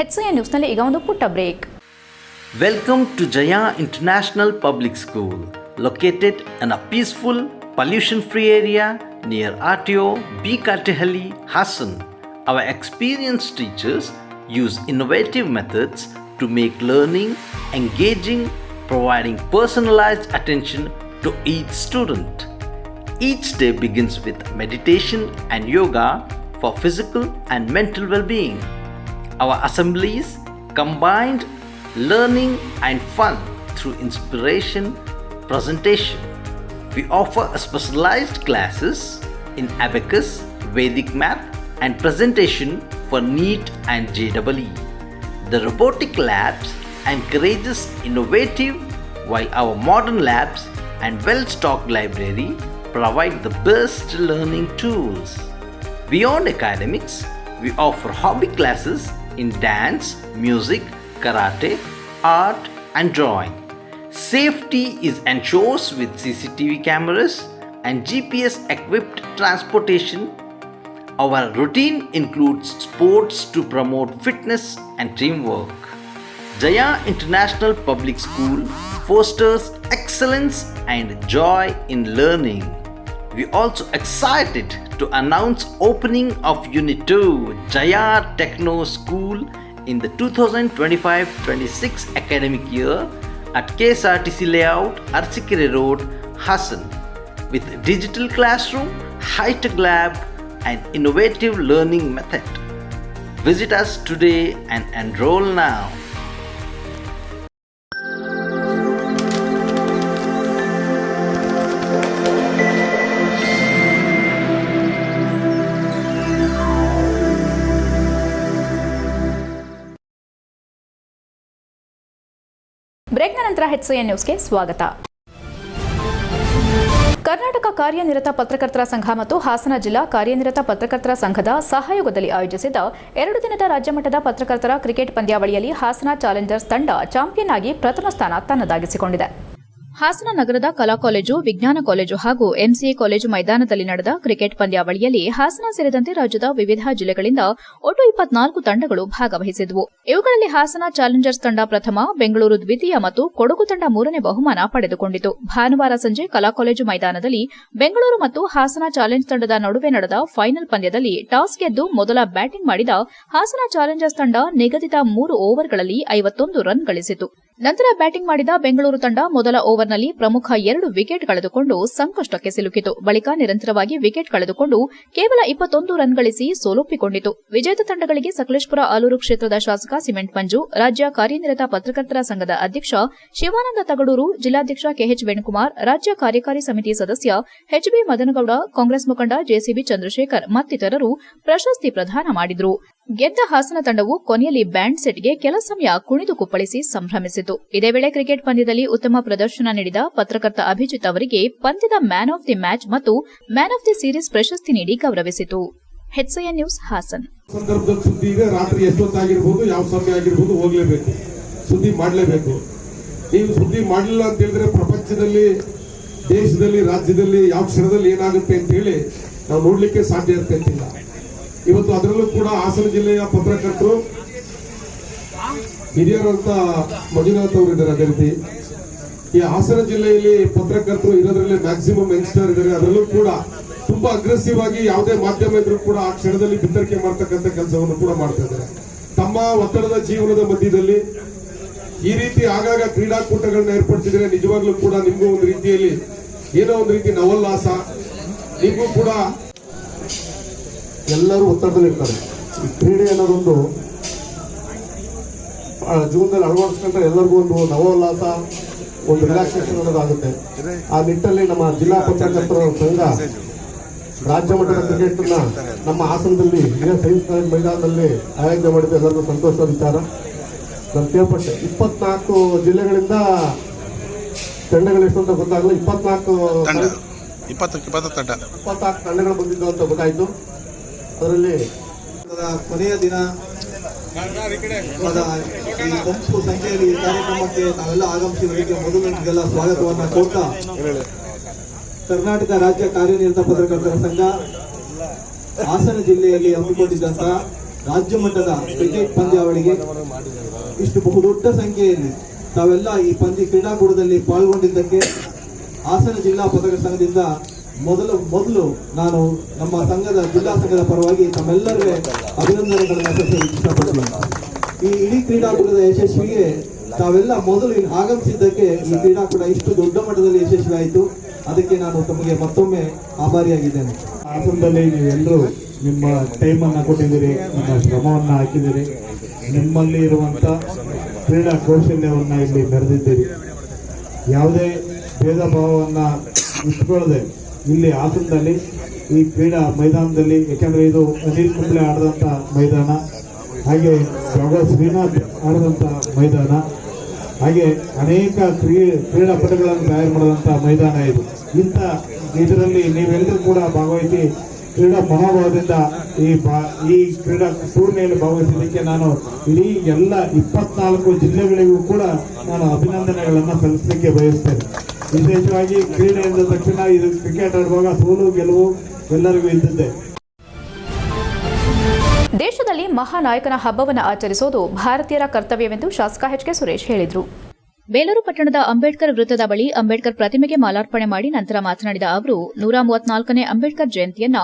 HCN ನ್ಯೂಸ್ನಲ್ಲಿ ಈಗ ಒಂದು ಪುಟ್ಟ break. Welcome to Jaya International Public School, located in a peaceful, pollution-free area near RTO B. Katehalli, Hassan. Our experienced teachers use innovative methods to make learning engaging, providing personalized attention to each student. Each day begins with meditation and yoga for physical and mental well-being. Our assemblies combined learning and fun through inspiration, presentation. We offer specialized classes in abacus, Vedic math and presentation for NEET and JEE. The robotic labs encourages innovative, while our modern labs and well-stocked library provide the best learning tools. Beyond academics, we offer hobby classes in dance, music, karate, art, and drawing. Safety is ensured with CCTV cameras and GPS-equipped transportation. Our routine includes sports to promote fitness and teamwork. Jaya International Public School fosters excellence and joy in learning. We also excited to announce opening of Unit 2 Jaya Techno School in the 2025-26 academic year at KSRTC Layout, Arsikere Road, Hassan, with digital classroom, high-tech lab, and innovative learning method. Visit us today and enroll now. ಬ್ರೇಕ್ನ ನಂತರ HCN ನ್ಯೂಸ್ಗೆ ಸ್ವಾಗತ. ಕರ್ನಾಟಕ ಕಾರ್ಯನಿರತ ಪತ್ರಕರ್ತರ ಸಂಘ ಮತ್ತು ಹಾಸನ ಜಿಲ್ಲಾ ಕಾರ್ಯನಿರತ ಪತ್ರಕರ್ತರ ಸಂಘದ ಸಹಯೋಗದಲ್ಲಿ ಆಯೋಜಿಸಿದ್ದ 2 ದಿನದ ರಾಜ್ಯಮಟ್ಟದ ಪತ್ರಕರ್ತರ ಕ್ರಿಕೆಟ್ ಪಂದ್ಯಾವಳಿಯಲ್ಲಿ ಹಾಸನ ಚಾಲೆಂಜರ್ಸ್ ತಂಡ ಚಾಂಪಿಯನ್ ಆಗಿ ಪ್ರಥಮ ಸ್ಥಾನ ತನ್ನದಾಗಿಸಿಕೊಂಡಿದೆ. ಹಾಸನ ನಗರದ ಕಲಾ ಕಾಲೇಜು, ವಿಜ್ಞಾನ ಕಾಲೇಜು ಹಾಗೂ ಎಂಸಿಎ ಕಾಲೇಜು ಮೈದಾನದಲ್ಲಿ ನಡೆದ ಕ್ರಿಕೆಟ್ ಪಂದ್ಯಾವಳಿಯಲ್ಲಿ ಹಾಸನ ಸೇರಿದಂತೆ ರಾಜ್ಯದ ವಿವಿಧ ಜಿಲ್ಲೆಗಳಿಂದ ಒಟ್ಟು 24 ತಂಡಗಳು ಭಾಗವಹಿಸಿದವು. ಇವುಗಳಲ್ಲಿ ಹಾಸನ ಚಾಲೆಂಜರ್ಸ್ ತಂಡ ಪ್ರಥಮ, ಬೆಂಗಳೂರು ದ್ವಿತೀಯ ಮತ್ತು ಕೊಡಗು ತಂಡ 3ನೇ ಬಹುಮಾನ ಪಡೆದುಕೊಂಡಿತು. ಭಾನುವಾರ ಸಂಜೆ ಕಲಾ ಕಾಲೇಜು ಮೈದಾನದಲ್ಲಿ ಬೆಂಗಳೂರು ಮತ್ತು ಹಾಸನ ಚಾಲೆಂಜ್ ತಂಡದ ನಡುವೆ ನಡೆದ ಫೈನಲ್ ಪಂದ್ಯದಲ್ಲಿ ಟಾಸ್ ಗೆದ್ದು ಮೊದಲ ಬ್ಯಾಟಿಂಗ್ ಮಾಡಿದ ಹಾಸನ ಚಾಲೆಂಜರ್ಸ್ ತಂಡ ನಿಗದಿತ 3 ಓವರ್ಗಳಲ್ಲಿ 51 ರನ್ ಗಳಿಸಿತು. ನಂತರ ಬ್ಯಾಟಿಂಗ್ ಮಾಡಿದ ಬೆಂಗಳೂರು ತಂಡ ಮೊದಲ ಓವರ್ನಲ್ಲಿ ಪ್ರಮುಖ 2 ವಿಕೆಟ್ ಕಳೆದುಕೊಂಡು ಸಂಕಷ್ಟಕ್ಕೆ ಸಿಲುಕಿತು. ಬಳಿಕ ನಿರಂತರವಾಗಿ ವಿಕೆಟ್ ಕಳೆದುಕೊಂಡು ಕೇವಲ 21 ರನ್ ಗಳಿಸಿ ಸೋಲೊಪ್ಪಿಕೊಂಡಿತು. ವಿಜೇತ ತಂಡಗಳಿಗೆ ಸಕಲೇಶಪುರ ಆಲೂರು ಕ್ಷೇತ್ರದ ಶಾಸಕ ಸಿಮೆಂಟ್ ಮಂಜು, ರಾಜ್ಯ ಕಾರ್ಯನಿರತ ಪತ್ರಕರ್ತರ ಸಂಘದ ಅಧ್ಯಕ್ಷ ಶಿವಾನಂದ ತಗಡೂರು, ಜಿಲ್ಲಾಧ್ಯಕ್ಷ ಕೆಎಚ್ ವೇಣುಕುಮಾರ್, ರಾಜ್ಯ ಕಾರ್ಯಕಾರಿ ಸಮಿತಿ ಸದಸ್ಯ ಎಚ್ಬಿ ಮದನಗೌಡ, ಕಾಂಗ್ರೆಸ್ ಮುಖಂಡ ಜೆಸಿಬಿ ಚಂದ್ರಶೇಖರ್ ಮತ್ತಿತರರು ಪ್ರಶಸ್ತಿ ಪ್ರದಾನ ಮಾಡಿದರು. ಗೆದ್ದ ಹಾಸನ ತಂಡವು ಕೊನೆಯಲ್ಲಿ ಬ್ಯಾಂಡ್ ಸೆಟ್ಗೆ ಕೆಲ ಸಮಯ ಕುಣಿದು ಕುಪ್ಪಳಿಸಿ ಸಂಭ್ರಮಿಸಿತು. ಇದೇ ವೇಳೆ ಕ್ರಿಕೆಟ್ ಪಂದ್ಯದಲ್ಲಿ ಉತ್ತಮ ಪ್ರದರ್ಶನ ನೀಡಿದ ಪತ್ರಕರ್ತ ಅಭಿಜಿತ್ ಅವರಿಗೆ ಪಂದ್ಯದ ಮ್ಯಾನ್ ಆಫ್ ದಿ ಮ್ಯಾಚ್ ಮತ್ತು ಮ್ಯಾನ್ ಆಫ್ ದಿ ಸೀರೀಸ್ ಪ್ರಶಸ್ತಿ ನೀಡಿ ಗೌರವಿಸಿತು. HCN news Haasan. ಸಂದರ್ಭದಲ್ಲಿ ಸುದ್ದಿ ಇದೆ, ರಾತ್ರಿ ಎಷ್ಟೊತ್ತಾಗಿರ್ಬೋದು, ಯಾವ ಸಮಯ ಆಗಿರ್ಬೋದು, ಹೋಗ್ಲೇಬೇಕು, ಸುದ್ದಿ ಮಾಡಲೇಬೇಕು. ನೀವು ಸುದ್ದಿ ಮಾಡಲಿಲ್ಲ ಅಂತ ಹೇಳಿದ್ರೆ ಪ್ರಪಂಚದಲ್ಲಿ, ದೇಶದಲ್ಲಿ, ರಾಜ್ಯದಲ್ಲಿ ಯಾವ ಕ್ಷಣದಲ್ಲಿ ಏನಾಗುತ್ತೆ ಅಂತ ಹೇಳಿ ನಾವು ನೋಡ್ಲಿಕ್ಕೆ ಸಾಧ್ಯ ಇರ್ತಿಲ್ಲ. ಇವತ್ತು ಅದರಲ್ಲೂ ಕೂಡ ಹಾಸನ ಜಿಲ್ಲೆಯ ಪತ್ರಕರ್ತರು ಹಿರಿಯರಂತ ಮಂಜುನಾಥ್ ಅವರು ಇದ್ದಾರೆ. ಅದೇ ರೀತಿ ಈ ಹಾಸನ ಜಿಲ್ಲೆಯಲ್ಲಿ ಪತ್ರಕರ್ತರು ಇರೋದ್ರಲ್ಲಿ ಮ್ಯಾಕ್ಸಿಮಮ್ ಯಂಗ್ಸ್ಟರ್ ಇದ್ದಾರೆ. ಅದರಲ್ಲೂ ಕೂಡ ತುಂಬಾ ಅಗ್ರೆಸಿವ್ ಆಗಿ ಯಾವುದೇ ಮಾಧ್ಯಮ ಇದ್ರೂ ಕೂಡ ಆ ಕ್ಷಣದಲ್ಲಿ ಬಿತ್ತರಿಕೆ ಮಾಡ್ತಕ್ಕಂಥ ಕೆಲಸವನ್ನು ಕೂಡ ಮಾಡ್ತಾ ಇದ್ದಾರೆ. ತಮ್ಮ ಒತ್ತಡದ ಜೀವನದ ಮಧ್ಯದಲ್ಲಿ ಈ ರೀತಿ ಆಗಾಗ ಕ್ರೀಡಾಕೂಟಗಳನ್ನ ಏರ್ಪಡಿಸಿದ್ರೆ ನಿಜವಾಗ್ಲೂ ಕೂಡ ನಿಮಗೂ ಒಂದು ರೀತಿಯಲ್ಲಿ ಏನೋ ಒಂದು ರೀತಿ ನವೋಲ್ಲಾಸ, ನಿಮಗೂ ಕೂಡ ಎಲ್ಲರೂ ಒತ್ತಡದಲ್ಲಿ ಇರ್ತಾರೆ. ಈ ಕ್ರೀಡೆ ಅನ್ನೋದೊಂದು ಜೀವನದಲ್ಲಿ ಅಳವಡಿಸ್ಕೊಂಡ್ರೆ ಎಲ್ಲರಿಗೂ ಒಂದು ನವೋಲ್ಲಾಸ, ಒಂದು ರಿಲ್ಯಾಕ್ಸೇಷನ್ ಅನ್ನೋದಾಗುತ್ತೆ. ಆ ನಿಟ್ಟಲ್ಲಿ ನಮ್ಮ ಜಿಲ್ಲಾ ಪತ್ರಕರ್ತರ ಸಂಘ ರಾಜ್ಯ ಮಟ್ಟದ ಕ್ರಿಕೆಟ್ ನಮ್ಮ ಹಾಸನದಲ್ಲಿ ಸೈನ್ಸ್ ಕಾಲೇಜ್ ಮೈದಾನದಲ್ಲಿ ಆಯೋಜನೆ ಮಾಡಿದ್ದು ಎಲ್ಲರಿಗೂ ಸಂತೋಷದ ವಿಚಾರ. ನಾನು ಕೇಳ್ಪಟ್ಟೆ 24 ಜಿಲ್ಲೆಗಳಿಂದ ತಂಡಗಳೆಷ್ಟು ಅಂತ ಗೊತ್ತಾಗಲ್ಲ. 24 ತಂಡಗಳು ಬಂದಿದ್ದು ಅಂತ ಗೊತ್ತಾಯ್ತು. ಅದರಲ್ಲಿ ಕೊನೆಯ ದಿನ ಈ ಗುಂಪು ಸಂಖ್ಯೆಯಲ್ಲಿ ಈ ಕಾರ್ಯಕ್ರಮಕ್ಕೆ ನಾವೆಲ್ಲ ಆಗಮಿಸಿರೋದಕ್ಕೆ ಮೊದಲು ನಿಮಗೆಲ್ಲ ಸ್ವಾಗತವನ್ನ ಕೊಡ್ತಾ, ಕರ್ನಾಟಕ ರಾಜ್ಯ ಕಾರ್ಯನಿರತ ಪತ್ರಕರ್ತರ ಸಂಘ ಹಾಸನ ಜಿಲ್ಲೆಯಲ್ಲಿ ಹಮ್ಮಿಕೊಂಡಿದ್ದಂತಹ ರಾಜ್ಯ ಮಟ್ಟದ ಕ್ರಿಕೆಟ್ ಪಂದ್ಯಾವಳಿಗೆ ಇಷ್ಟು ಬಹುದೊಡ್ಡ ಸಂಖ್ಯೆಯಲ್ಲಿ ತಾವೆಲ್ಲ ಈ ಕ್ರೀಡಾಕೂಟದಲ್ಲಿ ಪಾಲ್ಗೊಂಡಿದ್ದಕ್ಕೆ ಹಾಸನ ಜಿಲ್ಲಾ ಪತ್ರಕರ್ತರ ಸಂಘದಿಂದ ಮೊದಲು ನಾನು ನಮ್ಮ ಸಂಘದ ಜಿಲ್ಲಾ ಸಂಘದ ಪರವಾಗಿ ತಮ್ಮೆಲ್ಲರಿಗೆ ಅಭಿನಂದನೆಗಳನ್ನು ಸಲ್ಲಿಸಲು ಇಷ್ಟಪಡ್ತೀನಿ. ಈ ಇಡೀ ಕ್ರೀಡಾಕೂಟದ ಯಶಸ್ವಿಗೆ ತಾವೆಲ್ಲ ಮೊದಲು ಆಗಮಿಸಿದ್ದಕ್ಕೆ ಈ ಕ್ರೀಡಾಕೂಟ ಇಷ್ಟು ದೊಡ್ಡ ಮಟ್ಟದಲ್ಲಿ ಯಶಸ್ವಿ ಆಯಿತು. ಅದಕ್ಕೆ ನಾನು ತಮಗೆ ಮತ್ತೊಮ್ಮೆ ಆಭಾರಿಯಾಗಿದ್ದೇನೆ. ಹಾಸನದಲ್ಲಿ ನೀವೆಲ್ಲರೂ ನಿಮ್ಮ ಟೈಮನ್ನು ಕೊಟ್ಟಿದ್ದೀರಿ, ನಿಮ್ಮ ಶ್ರಮವನ್ನು ಹಾಕಿದ್ದೀರಿ, ನಿಮ್ಮಲ್ಲಿ ಇರುವಂಥ ಕ್ರೀಡಾ ಕೌಶಲ್ಯವನ್ನು ಇಲ್ಲಿ ಮೆರೆದಿದ್ದೀರಿ. ಯಾವುದೇ ಭೇದ ಭಾವವನ್ನು ಇಟ್ಕೊಳ್ಳದೆ ಇಲ್ಲಿ ಹಾಸನದಲ್ಲಿ ಈ ಕ್ರೀಡಾ ಮೈದಾನದಲ್ಲಿ, ಯಾಕೆಂದರೆ ಇದು ಅನಿಲ್ ಕುಂಬ್ಳೆ ಆಡಿದಂಥ ಮೈದಾನ, ಹಾಗೆ ಡಾಕ್ಟರ್ ಶ್ರೀನಾಥ್ ಆಡಿದಂಥ ಮೈದಾನ, ಹಾಗೆ ಅನೇಕ ಕ್ರೀಡಾಪಟುಗಳನ್ನು ತಯಾರು ಮಾಡಿದಂಥ ಮೈದಾನ ಇದು. ಇಂಥ ಇದರಲ್ಲಿ ನೀವೆಲ್ಲರೂ ಕೂಡ ಭಾಗವಹಿಸಿ ಕ್ರೀಡಾ ಮನೋಭಾವದಿಂದ ಈ ಕ್ರೀಡಾ ಟೂರ್ನಿಯಲ್ಲಿ ಭಾಗವಹಿಸಲಿಕ್ಕೆ ನಾನು ಇಡೀ ಎಲ್ಲ 24 ಜಿಲ್ಲೆಗಳಿಗೂ ಕೂಡ ನಾನು ಅಭಿನಂದನೆಗಳನ್ನು ಸಲ್ಲಿಸಲಿಕ್ಕೆ ಬಯಸ್ತೇನೆ. ವಿಶೇಷವಾಗಿ ಕ್ರೀಡೆ ಎಂದ ತಕ್ಷಣ ಇದು ಕ್ರಿಕೆಟ್ ಆಡುವಾಗ ಸೋಲು ಗೆಲುವು ಎಲ್ಲರಿಗೂ ಇದ್ದದ್ದೇ. ದೇಶದಲ್ಲಿ ಮಹಾನಾಯಕನ ಹಬ್ಬವನ್ನು ಆಚರಿಸುವುದು ಭಾರತೀಯರ ಕರ್ತವ್ಯವೆಂದು ಶಾಸಕ ಎಚ್ ಕೆ ಸುರೇಶ್ ಹೇಳಿದರು. ಬೇಲೂರು ಪಟ್ಟಣದ ಅಂಬೇಡ್ಕರ್ ವೃತ್ತದ ಬಳಿ ಅಂಬೇಡ್ಕರ್ ಪ್ರತಿಮೆಗೆ ಮಾಲಾರ್ಪಣೆ ಮಾಡಿ ನಂತರ ಮಾತನಾಡಿದ ಅವರು 134ನೇ ಅಂಬೇಡ್ಕರ್ ಜಯಂತಿಯನ್ನ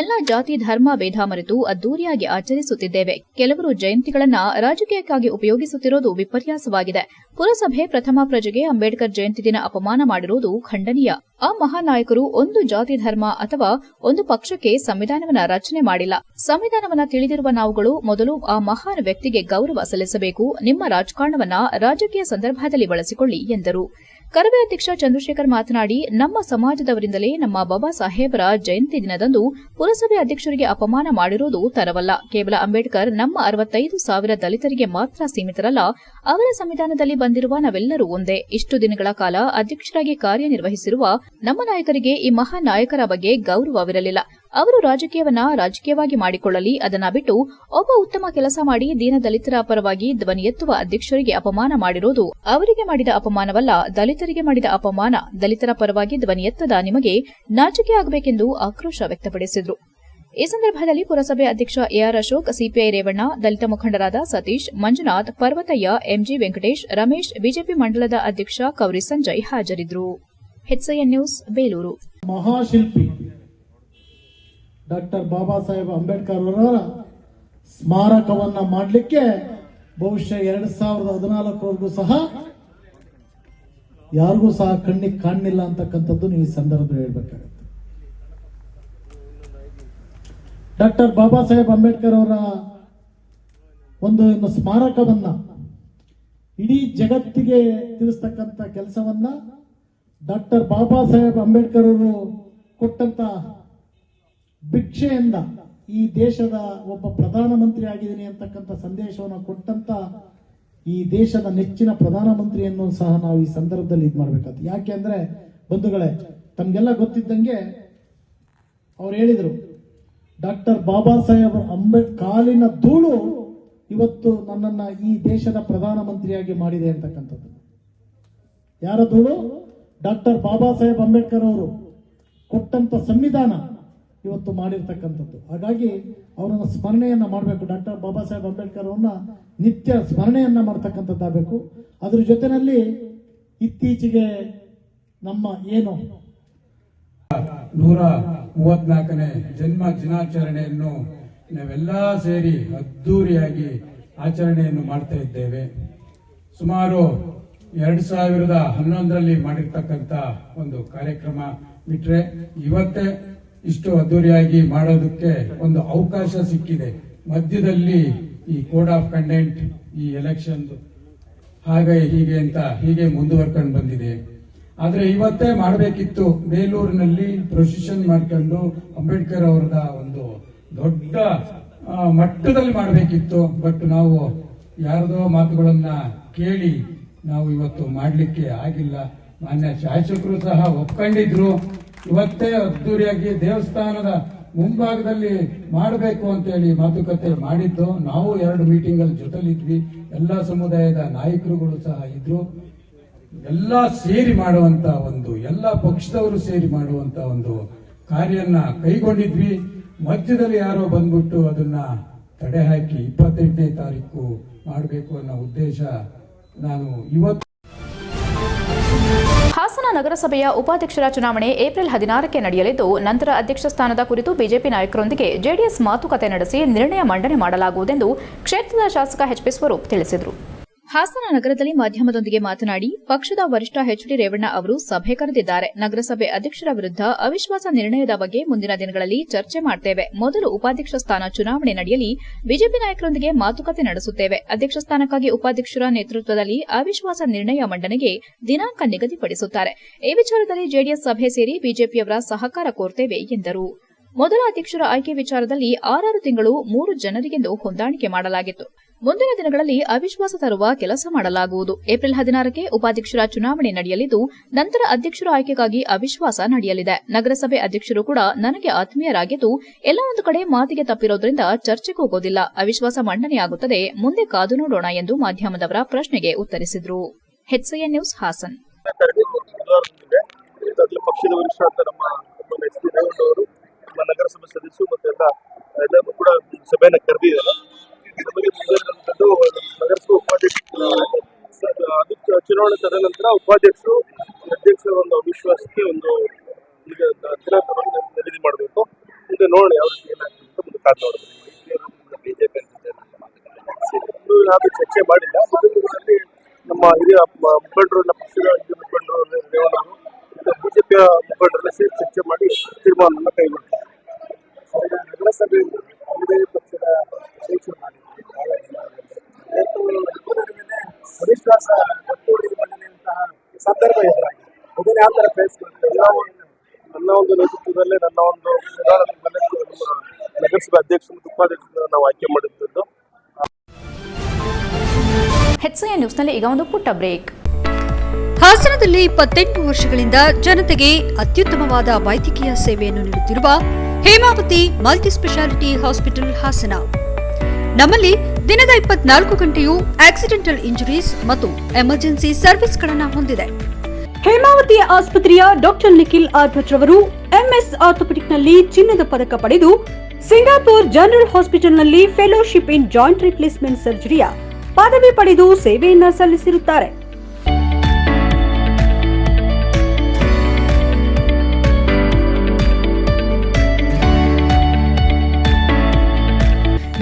ಎಲ್ಲಾ ಜಾತಿ ಧರ್ಮ ಭೇದ ಮರೆತು ಅದ್ದೂರಿಯಾಗಿ ಆಚರಿಸುತ್ತಿದ್ದೇವೆ. ಕೆಲವರು ಜಯಂತಿಗಳನ್ನ ರಾಜಕೀಯಕ್ಕಾಗಿ ಉಪಯೋಗಿಸುತ್ತಿರುವುದು ವಿಪರ್ಯಾಸವಾಗಿದೆ. ಪುರಸಭೆ ಪ್ರಥಮ ಪ್ರಜೆಗೆ ಅಂಬೇಡ್ಕರ್ ಜಯಂತಿ ದಿನ ಅಪಮಾನ ಮಾಡಿರುವುದು ಖಂಡನೀಯ. ಆ ಮಹಾನಾಯಕರು ಒಂದು ಜಾತಿ ಧರ್ಮ ಅಥವಾ ಒಂದು ಪಕ್ಷಕ್ಕೆ ಸಂವಿಧಾನವನ್ನ ರಚನೆ ಮಾಡಿಲ್ಲ. ಸಂವಿಧಾನವನ್ನ ತಿಳಿದಿರುವ ನಾವುಗಳು ಮೊದಲು ಆ ಮಹಾನ್ ವ್ಯಕ್ತಿಗೆ ಗೌರವ ಸಲ್ಲಿಸಬೇಕು. ನಿಮ್ಮ ರಾಜಕಾರಣವನ್ನ ರಾಜಕೀಯ ಸಂದರ್ಭದಲ್ಲಿ ಬಳಸಿಕೊಳ್ಳಿ ಎಂದರು. ಕರವೇ ಅಧ್ಯಕ್ಷ ಚಂದ್ರಶೇಖರ್ ಮಾತನಾಡಿ, ನಮ್ಮ ಸಮಾಜದವರಿಂದಲೇ ನಮ್ಮ ಬಾಬಾ ಸಾಹೇಬರ ಜಯಂತಿ ದಿನದಂದು ಪುರಸಭೆ ಅಧ್ಯಕ್ಷರಿಗೆ ಅಪಮಾನ ಮಾಡಿರುವುದು ತರವಲ್ಲ. ಕೇವಲ ಅಂಬೇಡ್ಕರ್ ನಮ್ಮ 65,000 ದಲಿತರಿಗೆ ಮಾತ್ರ ಸೀಮಿತರಲ್ಲ, ಅವರ ಸಂವಿಧಾನದಲ್ಲಿ ಬಂದಿರುವ ನಾವೆಲ್ಲರೂ ಒಂದೇ. ಇಷ್ಟು ದಿನಗಳ ಕಾಲ ಅಧ್ಯಕ್ಷರಾಗಿ ಕಾರ್ಯನಿರ್ವಹಿಸಿರುವ ನಮ್ಮ ನಾಯಕರಿಗೆ ಈ ಮಹಾನ್ ನಾಯಕರ ಬಗ್ಗೆ ಗೌರವವಿರಲಿಲ್ಲ. ಅವರು ರಾಜಕೀಯವನ್ನ ರಾಜಕೀಯವಾಗಿ ಮಾಡಿಕೊಳ್ಳಲಿ. ಅದನ್ನ ಬಿಟ್ಟು ಒಬ್ಬ ಉತ್ತಮ ಕೆಲಸ ಮಾಡಿ ದೀನ ದಲಿತರ ಪರವಾಗಿ ಧ್ವನಿ ಎತ್ತುವ ಅಧ್ಯಕ್ಷರಿಗೆ ಅಪಮಾನ ಮಾಡಿರೋದು ಅವರಿಗೆ ಮಾಡಿದ ಅಪಮಾನವಲ್ಲ, ದಲಿತರಿಗೆ ಮಾಡಿದ ಅಪಮಾನ. ದಲಿತರ ಪರವಾಗಿ ಧ್ವನಿ ಎತ್ತದ ನಿಮಗೆ ನಾಚಿಕೆ ಆಗಬೇಕೆಂದು ಆಕ್ರೋಶ ವ್ಯಕ್ತಪಡಿಸಿದರು. ಈ ಸಂದರ್ಭದಲ್ಲಿ ಪುರಸಭೆ ಅಧ್ಯಕ್ಷ ಎಆರ್ ಅಶೋಕ್, ಸಿಪಿಐ ರೇವಣ್ಣ, ದಲಿತ ಮುಖಂಡರಾದ ಸತೀಶ್, ಮಂಜುನಾಥ್, ಪರ್ವತಯ್ಯ, ಎಂಜಿ ವೆಂಕಟೇಶ್, ರಮೇಶ್, ಬಿಜೆಪಿ ಮಂಡಲದ ಅಧ್ಯಕ್ಷ ಕೌರಿ ಸಂಜಯ್ ಹಾಜರಿದ್ದರು. HCN news, Belur. ಮಹಾಶಿಲ್ಪಿ ಡಾಕ್ಟರ್ ಬಾಬಾ ಸಾಹೇಬ್ ಅಂಬೇಡ್ಕರ್ ಅವರ ಸ್ಮಾರಕವನ್ನ ಮಾಡಲಿಕ್ಕೆ ಬಹುಶಃ 2014ವರೆಗೂ ಸಹ ಯಾರಿಗೂ ಸಹ ಕಣ್ಣಿಗೆ ಕಾಣಲಿಲ್ಲ ಅಂತಕ್ಕಂಥದ್ದು ನೀವು ಈ ಸಂದರ್ಭದಲ್ಲಿ ಹೇಳ್ಬೇಕಾಗುತ್ತೆ. ಡಾಕ್ಟರ್ ಬಾಬಾ ಸಾಹೇಬ್ ಅಂಬೇಡ್ಕರ್ ಅವರ ಒಂದು ಸ್ಮಾರಕವನ್ನ ಇಡೀ ಜಗತ್ತಿಗೆ ತಿಳಿಸ್ತಕ್ಕಂಥ ಕೆಲಸವನ್ನ ಡಾಕ್ಟರ್ ಬಾಬಾ ಸಾಹೇಬ್ ಅಂಬೇಡ್ಕರ್ ಅವರು ಕೊಟ್ಟಂತ ಭಿಕ್ಷೆಯಿಂದ ಈ ದೇಶದ ಒಬ್ಬ ಪ್ರಧಾನಮಂತ್ರಿ ಆಗಿದ್ದೀನಿ ಅಂತಕ್ಕಂಥ ಸಂದೇಶವನ್ನು ಕೊಟ್ಟಂತ ಈ ದೇಶದ ನೆಚ್ಚಿನ ಪ್ರಧಾನಮಂತ್ರಿಯನ್ನು ಸಹ ನಾವು ಈ ಸಂದರ್ಭದಲ್ಲಿ ಇದು ಮಾಡಬೇಕಾಗ್ತದೆ. ಯಾಕೆ ಅಂದ್ರೆ ಬಂಧುಗಳೇ, ತಮ್ಗೆಲ್ಲ ಗೊತ್ತಿದ್ದಂಗೆ ಅವ್ರು ಹೇಳಿದ್ರು, ಡಾಕ್ಟರ್ ಬಾಬಾ ಸಾಹೇಬ್ ಅಂಬೇಡ್ಕರ್ ಕಾಲಿನ ಧೂಳು ಇವತ್ತು ನನ್ನನ್ನ ಈ ದೇಶದ ಪ್ರಧಾನಮಂತ್ರಿಯಾಗಿ ಮಾಡಿದೆ ಅಂತಕ್ಕಂಥದ್ದು. ಯಾರ ಧೂಳು? ಡಾಕ್ಟರ್ ಬಾಬಾ ಸಾಹೇಬ್ ಅಂಬೇಡ್ಕರ್ ಅವರು ಕೊಟ್ಟಂತ ಸಂವಿಧಾನ ಇವತ್ತು ಮಾಡಿರ್ತಕ್ಕಂಥದ್ದು. ಹಾಗಾಗಿ ಅವರನ್ನ ಸ್ಮರಣೆಯನ್ನ ಮಾಡಬೇಕು. ಡಾಕ್ಟರ್ ಬಾಬಾ ಸಾಹೇಬ್ ಅಂಬೇಡ್ಕರ್ ಅವ್ರನ್ನ ನಿತ್ಯ ಸ್ಮರಣೆಯನ್ನ ಮಾಡ್ತಕ್ಕಂಥದ್ದಾಗಬೇಕು. ಅದ್ರ ಜೊತೆನಲ್ಲಿ ಇತ್ತೀಚೆಗೆ ನಮ್ಮ ಏನು 134ನೇ ಜನ್ಮ ದಿನಾಚರಣೆಯನ್ನು ನಾವೆಲ್ಲ ಸೇರಿ ಅದ್ದೂರಿಯಾಗಿ ಆಚರಣೆಯನ್ನು ಮಾಡ್ತಾ ಇದ್ದೇವೆ. ಸುಮಾರು 2011ರಲ್ಲಿ ಮಾಡಿರ್ತಕ್ಕಂಥ ಒಂದು ಕಾರ್ಯಕ್ರಮ ಬಿಟ್ರೆ ಇವತ್ತೇ ಇಷ್ಟು ಅದ್ದೂರಿಯಾಗಿ ಮಾಡೋದಕ್ಕೆ ಒಂದು ಅವಕಾಶ ಸಿಕ್ಕಿದೆ. ಮಧ್ಯದಲ್ಲಿ ಈ ಕೋಡ್ ಆಫ್ ಕಂಡಕ್ಟ್, ಈ ಎಲೆಕ್ಷನ್ ಹಾಗೆ ಹೀಗೆ ಅಂತ ಹೀಗೆ ಮುಂದುವರ್ಕೊಂಡು ಬಂದಿದೆ. ಆದ್ರೆ ಇವತ್ತೇ ಮಾಡಬೇಕಿತ್ತು. ಬೇಲೂರಿನಲ್ಲಿ ಪ್ರೊಸೆಷನ್ ಮಾಡ್ಕೊಂಡು ಅಂಬೇಡ್ಕರ್ ಅವರದ ಒಂದು ದೊಡ್ಡ ಮಟ್ಟದಲ್ಲಿ ಮಾಡಬೇಕಿತ್ತು. ಬಟ್ ನಾವು ಯಾರದೋ ಮಾತುಗಳನ್ನ ಕೇಳಿ ನಾವು ಇವತ್ತು ಮಾಡಲಿಕ್ಕೆ ಆಗಿಲ್ಲ. ಮಾನ್ಯ ಶಾಸಕರು ಸಹ ಒಪ್ಕೊಂಡಿದ್ರು. ಇವತ್ತೇ ಅದ್ದೂರಿಯಾಗಿ ದೇವಸ್ಥಾನದ ಮುಂಭಾಗದಲ್ಲಿ ಮಾಡಬೇಕು ಅಂತ ಹೇಳಿ ಮಾತುಕತೆ ಮಾಡಿದ್ದು. ನಾವು 2 ಮೀಟಿಂಗ್ ಅಲ್ಲಿ ಜೊತೆಲಿದ್ವಿ. ಎಲ್ಲ ಸಮುದಾಯದ ನಾಯಕರುಗಳು ಸಹ ಇದ್ರು. ಎಲ್ಲ ಸೇರಿ ಮಾಡುವಂತ ಒಂದು, ಎಲ್ಲ ಪಕ್ಷದವರು ಸೇರಿ ಮಾಡುವಂತ ಒಂದು ಕಾರ್ಯನ ಕೈಗೊಂಡಿದ್ವಿ. ಮಧ್ಯದಲ್ಲಿ ಯಾರೋ ಬಂದ್ಬಿಟ್ಟು ಅದನ್ನ ತಡೆ ಹಾಕಿ 28ನೇ ತಾರೀಕು ಮಾಡಬೇಕು ಅನ್ನೋ ಉದ್ದೇಶ ನಾನು ಇವತ್ತು. ಹಾಸನ ನಗರಸಭೆಯ ಉಪಾಧ್ಯಕ್ಷರ ಚುನಾವಣೆ ಏಪ್ರಿಲ್ 16ಕ್ಕೆ ನಡೆಯಲಿದ್ದು, ನಂತರ ಅಧ್ಯಕ್ಷ ಸ್ಥಾನದ ಕುರಿತು ಬಿಜೆಪಿ ನಾಯಕರೊಂದಿಗೆ ಜೆಡಿಎಸ್ ಮಾತುಕತೆ ನಡೆಸಿ ನಿರ್ಣಯ ಮಂಡನೆ ಮಾಡಲಾಗುವುದೆಂದು ಕ್ಷೇತ್ರದ ಶಾಸಕ ಎಚ್ಪಿ ಸ್ವರೂಪ್ ತಿಳಿಸಿದರು. ಹಾಸನ ನಗರದಲ್ಲಿ ಮಾಧ್ಯಮದೊಂದಿಗೆ ಮಾತನಾಡಿ, ಪಕ್ಷದ ವರಿಷ್ಠ ಎಚ್ಡಿ ರೇವಣ್ಣ ಅವರು ಸಭೆ ಕರೆದಿದ್ದಾರೆ. ನಗರಸಭೆ ಅಧ್ಯಕ್ಷರ ವಿರುದ್ಧ ಅವಿಶ್ವಾಸ ನಿರ್ಣಯದ ಬಗ್ಗೆ ಮುಂದಿನ ದಿನಗಳಲ್ಲಿ ಚರ್ಚೆ ಮಾಡ್ತೇವೆ. ಮೊದಲು ಉಪಾಧ್ಯಕ್ಷ ಸ್ಥಾನ ಚುನಾವಣೆ ನಡೆಯಲಿ, ಬಿಜೆಪಿ ನಾಯಕರೊಂದಿಗೆ ಮಾತುಕತೆ ನಡೆಸುತ್ತೇವೆ. ಅಧ್ಯಕ್ಷ ಸ್ಥಾನಕ್ಕಾಗಿ ಉಪಾಧ್ಯಕ್ಷರ ನೇತೃತ್ವದಲ್ಲಿ ಅವಿಶ್ವಾಸ ನಿರ್ಣಯ ಮಂಡನೆಗೆ ದಿನಾಂಕ ನಿಗದಿಪಡಿಸುತ್ತಾರೆ. ಈ ವಿಚಾರದಲ್ಲಿ ಜೆಡಿಎಸ್ ಸಭೆ ಸೇರಿ ಬಿಜೆಪಿಯವರ ಸಹಕಾರ ಕೋರ್ತೇವೆ ಎಂದರು. ಮೊದಲ ಅಧ್ಯಕ್ಷರ ಆಯ್ಕೆ ವಿಚಾರದಲ್ಲಿ 6 ತಿಂಗಳು 3 ಜನರಿಗೆಂದು ಹೊಂದಾಣಿಕೆ ಮಾಡಲಾಗಿತ್ತು. ಮುಂದಿನ ದಿನಗಳಲ್ಲಿ ಅವಿಶ್ವಾಸ ತರುವ ಕೆಲಸ ಮಾಡಲಾಗುವುದು. ಏಪ್ರಿಲ್ 16ಕ್ಕೆ ಉಪಾಧ್ಯಕ್ಷರ ಚುನಾವಣೆ ನಡೆಯಲಿದ್ದು, ನಂತರ ಅಧ್ಯಕ್ಷರ ಆಯ್ಕೆಗಾಗಿ ಅವಿಶ್ವಾಸ ನಡೆಯಲಿದೆ. ನಗರಸಭೆ ಅಧ್ಯಕ್ಷರು ಕೂಡ ನನಗೆ ಆತ್ಮೀಯರಾಗಿದ್ದು, ಎಲ್ಲ ಒಂದು ಕಡೆ ಮಾತಿಗೆ ತಪ್ಪಿರೋದ್ರಿಂದ ಚರ್ಚೆಗೆ ಹೋಗೋದಿಲ್ಲ. ಅವಿಶ್ವಾಸ ಮಂಡನೆಯಾಗುತ್ತದೆ, ಮುಂದೆ ಕಾದು ನೋಡೋಣ ಎಂದು ಮಾಧ್ಯಮದವರ ಪ್ರಶ್ನೆಗೆ ಉತ್ತರಿಸಿದರು. HCN news Hassan. ಪಕ್ಷದ ವರಿಷ್ಠ ನಮ್ಮ ಎಸ್ ಟಿ ರೇವಣ್ಣವರು ನಮ್ಮ ನಗರಸಭೆ ಸದಸ್ಯರು ಮತ್ತೆ ಎಲ್ಲರೂ ಕೂಡ ಸಭೆಯನ್ನು ಕರೆದಿದ್ದಾರೆ. ನಮಗೆ ನಗರಸಭೆ ಉಪಾಧ್ಯಕ್ಷ ಚುನಾವಣೆ ತದನಂತರ ಉಪಾಧ್ಯಕ್ಷರು ಅಧ್ಯಕ್ಷರ ಒಂದು ಅವಿಶ್ವಾಸಕ್ಕೆ ಒಂದು ದಿನಾಂಕವನ್ನು ನಿಗದಿ ಮಾಡಬೇಕು. ಈಗ ನೋಡಿ ಯಾವ ರೀತಿ ಏನಾಗ್ತದೆ ಅಂತ ಮುಂದೆ ಕಾದು ನೋಡಬೇಕು. ಬಿಜೆಪಿ ಯಾವುದೇ ಚರ್ಚೆ ಮಾಡಿಲ್ಲ. ನಮ್ಮ ಹಿರಿಯ ಮುಖಂಡರು, ನಮ್ಮ ಪಕ್ಷದ ಮುಖಂಡರು ರೇವಣ್ಣವರು ಬಿಜೆಪಿಯ ಮುಖಂಡರನ್ನ ಸೇರಿ ಚರ್ಚೆ ಮಾಡಿ ತೀರ್ಮಾನವನ್ನು ಕೈಗೊಳ್ತಾರೆ. ನಗರಸಭೆಯಲ್ಲಿ ಯಾವುದೇ ಪಕ್ಷದ ಅವಿಶ್ವಾಸ ಒತ್ತುವರಿ ಮಂಡನೆಯಂತಹ ಸಂದರ್ಭ ಎದುರಾಗಿದೆ. ಅದನ್ನು ಯಾವ ಥರ ಫೇಸ್ ಮಾಡ್ತಾರೆ? ನನ್ನ ಒಂದು ನೇತೃತ್ವದಲ್ಲೇ ನನ್ನ ಒಂದು ವಿಧಾನಸಭೆಯಲ್ಲಿ ನಮ್ಮ ನಗರಸಭೆ ಅಧ್ಯಕ್ಷ ಮತ್ತು ಉಪಾಧ್ಯಕ್ಷರನ್ನು ನಾವು ಆಯ್ಕೆ ಮಾಡಿದ್ದು. HCN ನ್ಯೂಸ್ನಲ್ಲಿ ಈಗ ಒಂದು ಪುಟ್ಟ ಬ್ರೇಕ್. ಹಾಸನದಲ್ಲಿ 28 ವರ್ಷಗಳಿಂದ ಜನತೆಗೆ ಅತ್ಯುತ್ತಮವಾದ ವೈದ್ಯಕೀಯ ಸೇವೆಯನ್ನು ನೀಡುತ್ತಿರುವ ಹೇಮಾವತಿ ಮಲ್ಟಿಸ್ಪೆಷಾಲಿಟಿ ಹಾಸ್ಪಿಟಲ್ ಹಾಸನ. ನಮ್ಮಲ್ಲಿ ದಿನದ 24 ಗಂಟೆಯೂ ಆಕ್ಸಿಡೆಂಟಲ್ ಇಂಜುರೀಸ್ ಮತ್ತು ಎಮರ್ಜೆನ್ಸಿ ಸರ್ವಿಸ್ಗಳನ್ನು ಹೊಂದಿದೆ. ಹೇಮಾವತಿ ಆಸ್ಪತ್ರೆಯ ಡಾಕ್ಟರ್ ನಿಖಿಲ್ ಆರ್ ಭಟ್ ರವರು MS ಆರ್ಥೋಪೆಡಿಕ್ನಲ್ಲಿ ಚಿನ್ನದ ಪದಕ ಪಡೆದು ಸಿಂಗಾಪುರ್ ಜನರಲ್ ಹಾಸ್ಪಿಟಲ್ನಲ್ಲಿ ಫೆಲೋಶಿಪ್ ಇನ್ ಜಾಯಿಂಟ್ ರಿಪ್ಲೇಸ್ಮೆಂಟ್ ಸರ್ಜರಿಯ ಪದವಿ ಪಡೆದು ಸೇವೆಯನ್ನ ಸಲ್ಲಿಸಿರುತ್ತಾರೆ.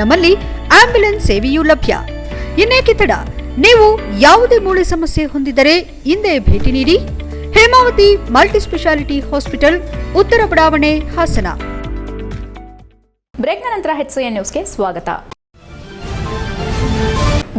ನಮ್ಮಲ್ಲಿ ಆಂಬ್ಯುಲೆನ್ಸ್ ಸೇವೆಯೂ ಲಭ್ಯ. ಇನ್ನೇಕೆ ತಡ? ನೀವು ಯಾವುದೇ ಮೂಳೆ ಸಮಸ್ಯೆ ಹೊಂದಿದ್ದರೆ ಹಿಂದೆ ಭೇಟಿ ನೀಡಿ. ಹೇಮಾವತಿ ಮಲ್ಟಿಸ್ಪೆಷಾಲಿಟಿ ಹಾಸ್ಪಿಟಲ್, ಉತ್ತರ ಬಡಾವಣೆ, ಹಾಸನ. ಬ್ರೇಕ್ನ ನಂತರ HCN ನ್ಯೂಸ್ಗೆ ಸ್ವಾಗತ.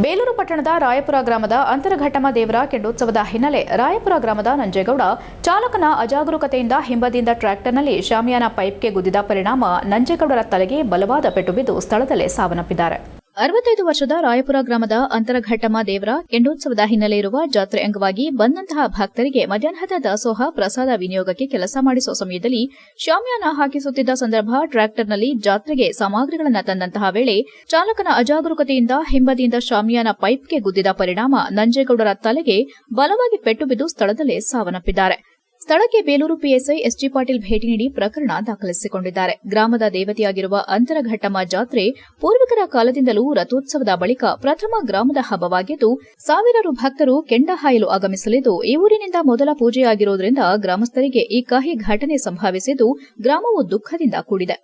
ಬೇಲೂರು ಪಟ್ಟಣದ ರಾಯಪುರ ಗ್ರಾಮದ ಅಂತರಘಟ್ಟಮ ದೇವರ ಕೆಂಡೋತ್ಸವದ ಹಿನ್ನೆಲೆ ರಾಯಪುರ ಗ್ರಾಮದ ನಂಜೇಗೌಡ ಚಾಲಕನ ಅಜಾಗರೂಕತೆಯಿಂದ ಹಿಂಬದಿಯಿಂದ ಟ್ರ್ಯಾಕ್ಟರ್ನಲ್ಲಿ ಶಾಮಿಯಾನ ಪೈಪ್ಗೆ ಗುದ್ದಿದ ಪರಿಣಾಮ ನಂಜೇಗೌಡರ ತಲೆಗೆ ಬಲವಾದ ಪೆಟ್ಟು ಬಿದ್ದು ಸ್ಥಳದಲ್ಲೇ ಸಾವನ್ನಪ್ಪಿದ್ದಾರೆ. 65 ವರ್ಷದ ರಾಯಪುರ ಗ್ರಾಮದ ಅಂತರಘಟ್ಟಮ ದೇವರ ಕೆಂಡೋತ್ಸವದ ಹಿನ್ನೆಲೆ ಇರುವ ಜಾತ್ರೆ ಅಂಗವಾಗಿ ಬಂದಂತಹ ಭಕ್ತರಿಗೆ ಮಧ್ಯಾಹ್ನದ ದಾಸೋಹ ಪ್ರಸಾದ ವಿನಿಯೋಗಕ್ಕೆ ಕೆಲಸ ಮಾಡಿಸುವ ಸಮಯದಲ್ಲಿ ಶಾಮಿಯಾನ ಹಾಕಿಸುತ್ತಿದ್ದ ಸಂದರ್ಭ ಟ್ರ್ಯಾಕ್ಟರ್ನಲ್ಲಿ ಜಾತ್ರೆಗೆ ಸಾಮಗ್ರಿಗಳನ್ನು ತಂದಂತಹ ವೇಳೆ ಚಾಲಕನ ಅಜಾಗರೂಕತೆಯಿಂದ ಹಿಂಬದಿಯಿಂದ ಶಾಮಿಯಾನ ಪೈಪ್ಗೆ ಗುದ್ದಿದ ಪರಿಣಾಮ ನಂಜೇಗೌಡರ ತಲೆಗೆ ಬಲವಾಗಿ ಪೆಟ್ಟು ಬಿದ್ದು ಸ್ಥಳದಲ್ಲೇ ಸಾವನ್ನಪ್ಪಿದ್ದಾರೆ. ಸ್ಥಳಕ್ಕೆ ಬೇಲೂರು PSI SG ಪಾಟೀಲ್ ಭೇಟಿ ನೀಡಿ ಪ್ರಕರಣ ದಾಖಲಿಸಿಕೊಂಡಿದ್ದಾರೆ. ಗ್ರಾಮದ ದೇವತೆಯಾಗಿರುವ ಅಂತರಘಟ್ಟಮ ಜಾತ್ರೆ ಪೂರ್ವಿಕರ ಕಾಲದಿಂದಲೂ ರಥೋತ್ಸವದ ಬಳಿಕ ಪ್ರಥಮ ಗ್ರಾಮದ ಹಬ್ಬವಾಗಿದ್ದು, ಸಾವಿರಾರು ಭಕ್ತರು ಕೆಂಡ ಹಾಯಲು ಆಗಮಿಸಲಿದ್ದು, ಈ ಊರಿನಿಂದ ಮೊದಲ ಪೂಜೆಯಾಗಿರುವುದರಿಂದ ಗ್ರಾಮಸ್ಥರಿಗೆ ಈ ಕಹಿ ಘಟನೆ ಸಂಭವಿಸಿದ್ದು, ಗ್ರಾಮವು ದುಃಖದಿಂದ ಕೂಡಿದೆ.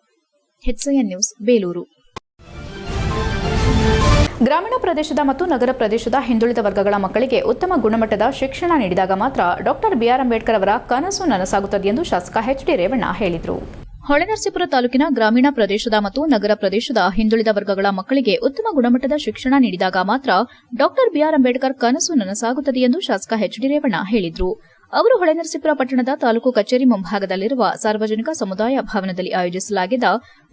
HCN news Belur. ಗ್ರಾಮೀಣ ಪ್ರದೇಶದ ಮತ್ತು ನಗರ ಪ್ರದೇಶದ ಹಿಂದುಳಿದ ವರ್ಗಗಳ ಮಕ್ಕಳಿಗೆ ಉತ್ತಮ ಗುಣಮಟ್ಟದ ಶಿಕ್ಷಣ ನೀಡಿದಾಗ ಮಾತ್ರ ಡಾಕ್ಟರ್ BR ಅಂಬೇಡ್ಕರ್ ಅವರ ಕನಸು ನನಸಾಗುತ್ತದೆ ಎಂದು ಶಾಸಕ HD ರೇವಣ್ಣ ಹೇಳಿದರು. ಹೊಳೆನರಸೀಪುರ ತಾಲೂಕಿನ ಗ್ರಾಮೀಣ ಪ್ರದೇಶದ ಮತ್ತು ನಗರ ಪ್ರದೇಶದ ಹಿಂದುಳಿದ ವರ್ಗಗಳ ಮಕ್ಕಳಿಗೆ ಉತ್ತಮ ಗುಣಮಟ್ಟದ ಶಿಕ್ಷಣ ನೀಡಿದಾಗ ಮಾತ್ರ ಡಾಕ್ಟರ್ BR ಅಂಬೇಡ್ಕರ್ ಕನಸು ನನಸಾಗುತ್ತದೆ ಎಂದು ಶಾಸಕ HD ರೇವಣ್ಣ ಹೇಳಿದರು. ಅವರು ಹೊಳೆನರಸೀಪುರ ಪಟ್ಟಣದ ತಾಲೂಕು ಕಚೇರಿ ಮುಂಭಾಗದಲ್ಲಿರುವ ಸಾರ್ವಜನಿಕ ಸಮುದಾಯ ಭವನದಲ್ಲಿ ಆಯೋಜಿಸಲಾಗಿದ್ದ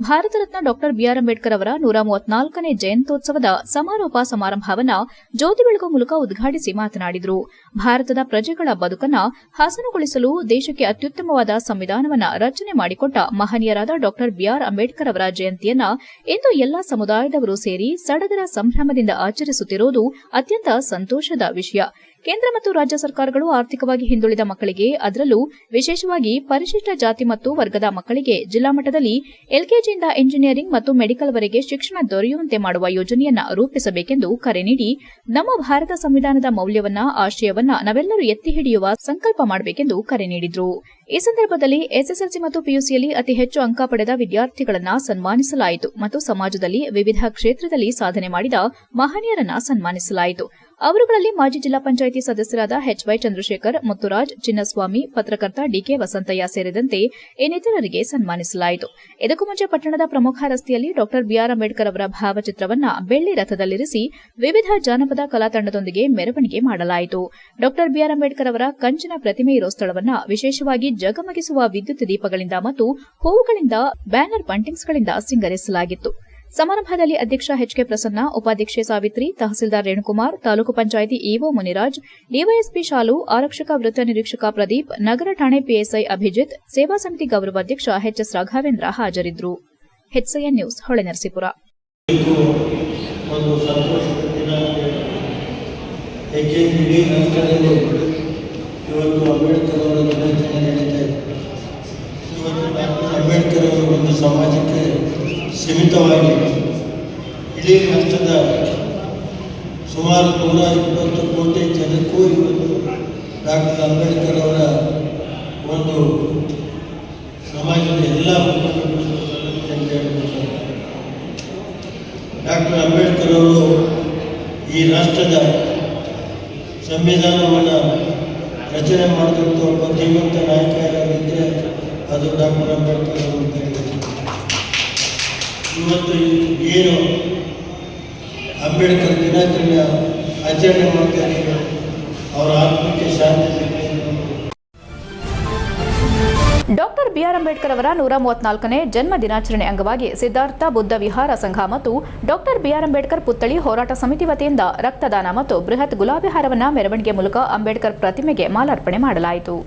ಭಾರತ ರತ್ನ ಡಾಕ್ಟರ್ BR ಅಂಬೇಡ್ಕರ್ ಅವರ 134ನೇ ಜಯಂತ್ಯೋತ್ಸವದ ಸಮಾರೋಪ ಸಮಾರಂಭವನ್ನು ಜ್ಯೋತಿ ಬೆಳಗುವ ಮೂಲಕ ಉದ್ಘಾಟಿಸಿ ಮಾತನಾಡಿದರು. ಭಾರತದ ಪ್ರಜೆಗಳ ಬದುಕನ್ನು ಹಾಸನಗೊಳಿಸಲು ದೇಶಕ್ಕೆ ಅತ್ಯುತ್ತಮವಾದ ಸಂವಿಧಾನವನ್ನು ರಚನೆ ಮಾಡಿಕೊಟ್ಟ ಮಹನೀಯರಾದ ಡಾಕ್ಟರ್ BR ಅಂಬೇಡ್ಕರ್ ಅವರ ಜಯಂತಿಯನ್ನ ಇಂದು ಎಲ್ಲಾ ಸಮುದಾಯದವರು ಸೇರಿ ಸಡಗರ ಸಂಭ್ರಮದಿಂದ ಆಚರಿಸುತ್ತಿರುವುದು ಅತ್ಯಂತ ಸಂತೋಷದ ವಿಷಯ. ಕೇಂದ್ರ ಮತ್ತು ರಾಜ್ಯ ಸರ್ಕಾರಗಳು ಆರ್ಥಿಕವಾಗಿ ಹಿಂದುಳಿದ ಮಕ್ಕಳಿಗೆ, ಅದರಲ್ಲೂ ವಿಶೇಷವಾಗಿ ಪರಿಶಿಷ್ಟ ಜಾತಿ ಮತ್ತು ವರ್ಗದ ಮಕ್ಕಳಿಗೆ ಜಿಲ್ಲಾ ಮಟ್ಟದಲ್ಲಿ LKGಯಿಂದ ಇಂಜಿನಿಯರಿಂಗ್ ಮತ್ತು ಮೆಡಿಕಲ್ ವರೆಗೆ ಶಿಕ್ಷಣ ದೊರೆಯುವಂತೆ ಮಾಡುವ ಯೋಜನೆಯನ್ನ ರೂಪಿಸಬೇಕೆಂದು ಕರೆ ನೀಡಿ ನಮ್ಮ ಭಾರತ ಸಂವಿಧಾನದ ಮೌಲ್ಯವನ್ನ, ಆಶಯವನ್ನ ನಾವೆಲ್ಲರೂ ಎತ್ತಿ ಹಿಡಿಯುವ ಸಂಕಲ್ಪ ಮಾಡಬೇಕೆಂದು ಕರೆ ನೀಡಿದರು. ಈ ಸಂದರ್ಭದಲ್ಲಿ SSLC ಮತ್ತು PUCಯಲ್ಲಿ ಅತಿ ಹೆಚ್ಚು ಅಂಕ ಪಡೆದ ವಿದ್ಯಾರ್ಥಿಗಳನ್ನ ಸನ್ಮಾನಿಸಲಾಯಿತು ಮತ್ತು ಸಮಾಜದಲ್ಲಿ ವಿವಿಧ ಕ್ಷೇತ್ರದಲ್ಲಿ ಸಾಧನೆ ಮಾಡಿದ ಮಹನೀಯರನ್ನ ಸನ್ಮಾನಿಸಲಾಯಿತು. ಅವರುಗಳಲ್ಲಿ ಮಾಜಿ ಜಿಲ್ಲಾ ಪಂಚಾಯಿತಿ ಸದಸ್ಯರಾದ HY ಚಂದ್ರಶೇಖರ್, ಮುತ್ತುರಾಜ್, ಚಿನ್ನಸ್ವಾಮಿ, ಪತ್ರಕರ್ತ DK ವಸಂತಯ್ಯ ಸೇರಿದಂತೆ ಇನ್ನಿತರರಿಗೆ ಸನ್ಮಾನಿಸಲಾಯಿತು. ಇದಕ್ಕೂ ಮುಂಚೆ ಪಟ್ಟಣದ ಪ್ರಮುಖ ರಸ್ತೆಯಲ್ಲಿ ಡಾಕ್ಟರ್ BR ಅಂಬೇಡ್ಕರ್ ಅವರ ಭಾವಚಿತ್ರವನ್ನ ಬೆಳ್ಳಿ ರಥದಲ್ಲಿರಿಸಿ ವಿವಿಧ ಜಾನಪದ ಕಲಾ ತಂಡದೊಂದಿಗೆ ಮೆರವಣಿಗೆ ಮಾಡಲಾಯಿತು. ಡಾಕ್ಟರ್ BR ಅಂಬೇಡ್ಕರ್ ಅವರ ಕಂಚಿನ ಪ್ರತಿಮೆ ಇರೋ ಸ್ಥಳವನ್ನ ವಿಶೇಷವಾಗಿ ಜಗಮಗಿಸುವ ವಿದ್ಯುತ್ ದೀಪಗಳಿಂದ ಮತ್ತು ಹೂವುಗಳಿಂದ, ಬ್ಯಾನರ್ ಬಂಟಿಂಗ್ಸ್ಗಳಿಂದ ಸಿಂಗರಿಸಲಾಗಿತ್ತು. ಸಮಾರಂಭದಲ್ಲಿ ಅಧ್ಯಕ್ಷ ಎಚ್ಕೆ ಪ್ರಸನ್ನ, ಉಪಾಧ್ಯಕ್ಷೆ ಸಾವಿತ್ರಿ, ತಹಸೀಲ್ದಾರ್ ರೇಣುಕುಮಾರ್, ತಾಲೂಕು ಪಂಚಾಯಿತಿ ಇಒ ಮುನಿರಾಜ್, ಡಿವೈಎಸ್ಪಿ ಶಾಲು, ಆರಕ್ಷಕ ವೃತ್ತ ನಿರೀಕ್ಷಕ ಪ್ರದೀಪ್, ನಗರ ಠಾಣೆ ಪಿಎಸ್ಐ ಅಭಿಜಿತ್, ಸೇವಾ ಸಮಿತಿ ಗೌರವಾಧ್ಯಕ್ಷ ಎಚ್ಎಸ್ ರಾಘವೇಂದ್ರ ಹಾಜರಿದ್ದರು. HCN news, Holenarasipura. ಒಂದು ಸಂತೋಷದ ದಿನ, ಏಕೆಂದರೆ ಇಡೀ ರಾಷ್ಟ್ರದಲ್ಲಿ ಇವತ್ತು ಅಂಬೇಡ್ಕರ್ ಅವರ ದಿನಾಚರಣೆ ನಡೀತಾ ಇದೆ. ಇವತ್ತು ಡಾಕ್ಟರ್ ಅಂಬೇಡ್ಕರ್ ಅವರು ಒಂದು ಸಮಾಜಕ್ಕೆ ಸೀಮಿತವಾಗಿ ಇಡೀ ರಾಷ್ಟ್ರದ ಸುಮಾರು 120 ಕೋಟಿ ಜನಕ್ಕೂ ಇವತ್ತು ಡಾಕ್ಟರ್ ಅಂಬೇಡ್ಕರ್ ಅವರ ಒಂದು ಸಮಾಜದ ಎಲ್ಲ ಮುಖಂಡರು ಅಂತ ಹೇಳ್ಬೋದು. ಡಾಕ್ಟರ್ ಅಂಬೇಡ್ಕರ್ ಅವರು ಈ ರಾಷ್ಟ್ರದ ಸಂವಿಧಾನವನ್ನು ರಚನೆ ಮಾಡಿದಂಥ ಒಬ್ಬ ಧೀಮಂತ ನಾಯಕ ಯಾರಾಗಿದ್ದರೆ ಅದು ಡಾಕ್ಟರ್ ಅಂಬೇಡ್ಕರ್ ಅವರು ಅಂತ ಹೇಳಿದರು. ಇವತ್ತು ಏನು ಅಂಬೇಡ್ಕರ್ ದಿನಾಚರಣೆ ಆಚರಣೆ ಮಾಡ್ತಾ ಇದ್ದೀವಿ, ಅವರ ಆತ್ಮಕ್ಕೆ ಶಾಂತಿ ಸಿಗಲಿ. ಡಾಕ್ಟರ್ ಬಿಆರ್ ಅಂಬೇಡ್ಕರ್ ಅವರ 134ನೇ ಜನ್ಮ ದಿನಾಚರಣೆ ಅಂಗವಾಗಿ ಸಿದ್ಧಾರ್ಥ ಬುದ್ಧ ವಿಹಾರ ಸಂಘ ಮತ್ತು ಡಾಕ್ಟರ್ ಬಿಆರ್ ಅಂಬೇಡ್ಕರ್ ಪುತ್ಥಳಿ ಹೋರಾಟ ಸಮಿತಿ ವತಿಯಿಂದ ರಕ್ತದಾನ ಮತ್ತು ಬೃಹತ್ ಗುಲಾಬಿ ಹಾರವನ್ನು ಮೆರವಣಿಗೆ ಮೂಲಕ ಅಂಬೇಡ್ಕರ್ ಪ್ರತಿಮೆಗೆ ಮಾಲಾರ್ಪಣೆ ಮಾಡಲಾಯಿತು.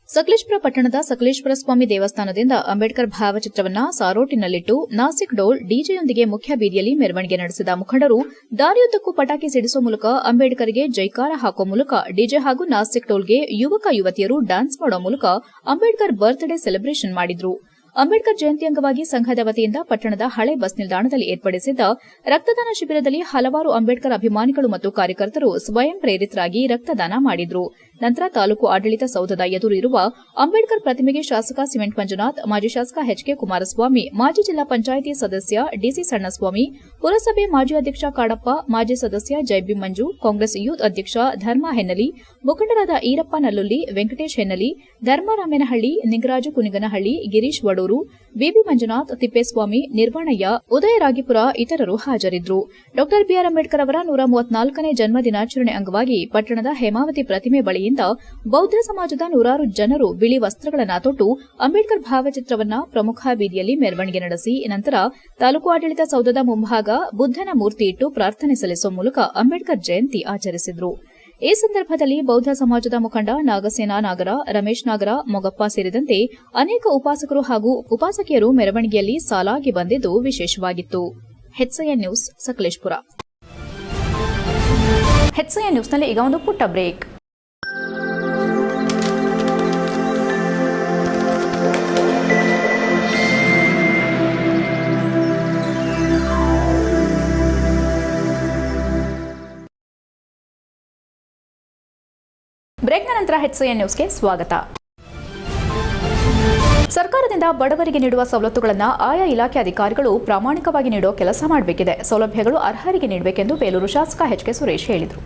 ಸಕಲೇಶಪುರ ಪಟ್ಟಣದ ಸಕಲೇಶ್ವರ ಸ್ವಾಮಿ ದೇವಸ್ಥಾನದಿಂದ ಅಂಬೇಡ್ಕರ್ ಭಾವಚಿತ್ರವನ್ನ ಸಾರೋಟಿನಲ್ಲಿಟ್ಟು ನಾಸಿಕ್ ಡೋಲ್ ಡಿಜೆಯೊಂದಿಗೆ ಮುಖ್ಯ ಬೀದಿಯಲ್ಲಿ ಮೆರವಣಿಗೆ ನಡೆಸಿದ ಮುಖಂಡರು ದಾರಿಯುದ್ದಕ್ಕೂ ಪಟಾಕಿ ಸಿಡಿಸುವ ಮೂಲಕ ಅಂಬೇಡ್ಕರ್ಗೆ ಜೈಕಾರ ಹಾಕುವ ಮೂಲಕ ಡಿಜೆ ಹಾಗೂ ನಾಸಿಕ್ ಡೋಲ್ಗೆ ಯುವಕ ಯುವತಿಯರು ಡ್ಯಾನ್ಸ್ ಮಾಡುವ ಮೂಲಕ ಅಂಬೇಡ್ಕರ್ ಬರ್ತ್ಡೇ ಸೆಲೆಬ್ರೇಷನ್ ಮಾಡಿದ್ರು. ಅಂಬೇಡ್ಕರ್ ಜಯಂತಿ ಅಂಗವಾಗಿ ಸಂಘದ ವತಿಯಿಂದ ಪಟ್ಟಣದ ಹಳೆ ಬಸ್ ನಿಲ್ದಾಣದಲ್ಲಿ ಏರ್ಪಡಿಸಿದ್ದ ರಕ್ತದಾನ ಶಿಬಿರದಲ್ಲಿ ಹಲವಾರು ಅಂಬೇಡ್ಕರ್ ಅಭಿಮಾನಿಗಳು ಮತ್ತು ಕಾರ್ಯಕರ್ತರು ಸ್ವಯಂ ಪ್ರೇರಿತರಾಗಿ ರಕ್ತದಾನ ಮಾಡಿದ್ರು. ನಂತರ ತಾಲೂಕು ಆಡಳಿತ ಸೌಧದ ಎದುರು ಇರುವ ಅಂಬೇಡ್ಕರ್ ಪ್ರತಿಮೆಗೆ ಶಾಸಕ ಸಿಮೆಂಟ್ ಮಂಜುನಾಥ್, ಮಾಜಿ ಶಾಸಕ ಎಚ್ಕೆ ಕುಮಾರಸ್ವಾಮಿ, ಮಾಜಿ ಜಿಲ್ಲಾ ಪಂಚಾಯಿತಿ ಸದಸ್ಯ ಡಿಸಿ ಸಣ್ಣಸ್ವಾಮಿ, ಪುರಸಭೆ ಮಾಜಿ ಅಧ್ಯಕ್ಷ ಕಾಡಪ್ಪ, ಮಾಜಿ ಸದಸ್ಯ ಜೈಬಿ ಮಂಜು, ಕಾಂಗ್ರೆಸ್ ಯೂತ್ ಅಧ್ಯಕ್ಷ ಧರ್ಮ ಹೆನ್ನಲಿ, ಮುಖಂಡರಾದ ಈರಪ್ಪ ನಲ್ಲುಲ್ಲಿ, ವೆಂಕಟೇಶ್ ಹೆನ್ನಲಿ, ಧರ್ಮರಾಮೇನಹಳ್ಳಿ, ನಿಂಗರಾಜು ಕುನಿಗನಹಳ್ಳಿ, ಗಿರೀಶ್ ವಡೂರು, ಬಿಬಿ ಮಂಜುನಾಥ್, ತಿಪ್ಪೇಸ್ವಾಮಿ, ನಿರ್ವಾಣಯ್ಯ, ಉದಯರಾಗಿಪುರ ಇತರರು ಹಾಜರಿದ್ದರು. ಡಾಕ್ಟರ್ ಬಿಆರ್ ಅಂಬೇಡ್ಕರ್ ಅವರ 134ನೇ ಜನ್ಮ ದಿನಾಚರಣೆ ಅಂಗವಾಗಿ ಪಟ್ಟಣದ ಹೇಮಾವತಿ ಪ್ರತಿಮೆ ಬಳಿಯಿಂದ ಬೌದ್ಧ ಸಮಾಜದ ನೂರಾರು ಜನರು ಬಿಳಿ ವಸ್ತ್ರಗಳನ್ನು ತೊಟ್ಟು ಅಂಬೇಡ್ಕರ್ ಭಾವಚಿತ್ರವನ್ನ ಪ್ರಮುಖ ಬೀದಿಯಲ್ಲಿ ಮೆರವಣಿಗೆ ನಡೆಸಿ ನಂತರ ತಾಲೂಕು ಆಡಳಿತ ಸೌಧದ ಮುಂಭಾಗ ಬುದ್ದನ ಮೂರ್ತಿ ಇಟ್ಟು ಪ್ರಾರ್ಥನೆ ಸಲ್ಲಿಸುವ ಮೂಲಕ ಅಂಬೇಡ್ಕರ್ ಜಯಂತಿ ಆಚರಿಸಿದರು. ಈ ಸಂದರ್ಭದಲ್ಲಿ ಬೌದ್ಧ ಸಮಾಜದ ಮುಖಂಡ ನಾಗಸೇನಾ ನಾಗರ, ರಮೇಶ್ ನಾಗರ, ಮೊಗಪ್ಪ ಸೇರಿದಂತೆ ಅನೇಕ ಉಪಾಸಕರು ಹಾಗೂ ಉಪಾಸಕಿಯರು ಮೆರವಣಿಗೆಯಲ್ಲಿ ಸಾಲಾಗಿ ಬಂದಿದ್ದು ವಿಶೇಷವಾಗಿತ್ತು. HCN news, Sakleshpur. HCN ನ್ಯೂಸ್ನಲ್ಲಿ ಈಗ ಒಂದು ಪುಟ್ಟ ಬ್ರೇಕ್. ಬ್ರೇಕ್ನ ನಂತರ HCN ನ್ಯೂಸ್ಗೆ ಸ್ವಾಗತ. ಸರ್ಕಾರದಿಂದ ಬಡವರಿಗೆ ನೀಡುವ ಸವಲತ್ತುಗಳನ್ನು ಆಯಾ ಇಲಾಖೆ ಅಧಿಕಾರಿಗಳು ಪ್ರಾಮಾಣಿಕವಾಗಿ ನೀಡುವ ಕೆಲಸ ಮಾಡಬೇಕಿದೆ. ಸೌಲಭ್ಯಗಳು ಅರ್ಹರಿಗೆ ನೀಡಬೇಕೆಂದು ಬೇಲೂರು ಶಾಸಕ ಎಚ್ಕೆ ಸುರೇಶ್ ಹೇಳಿದರು.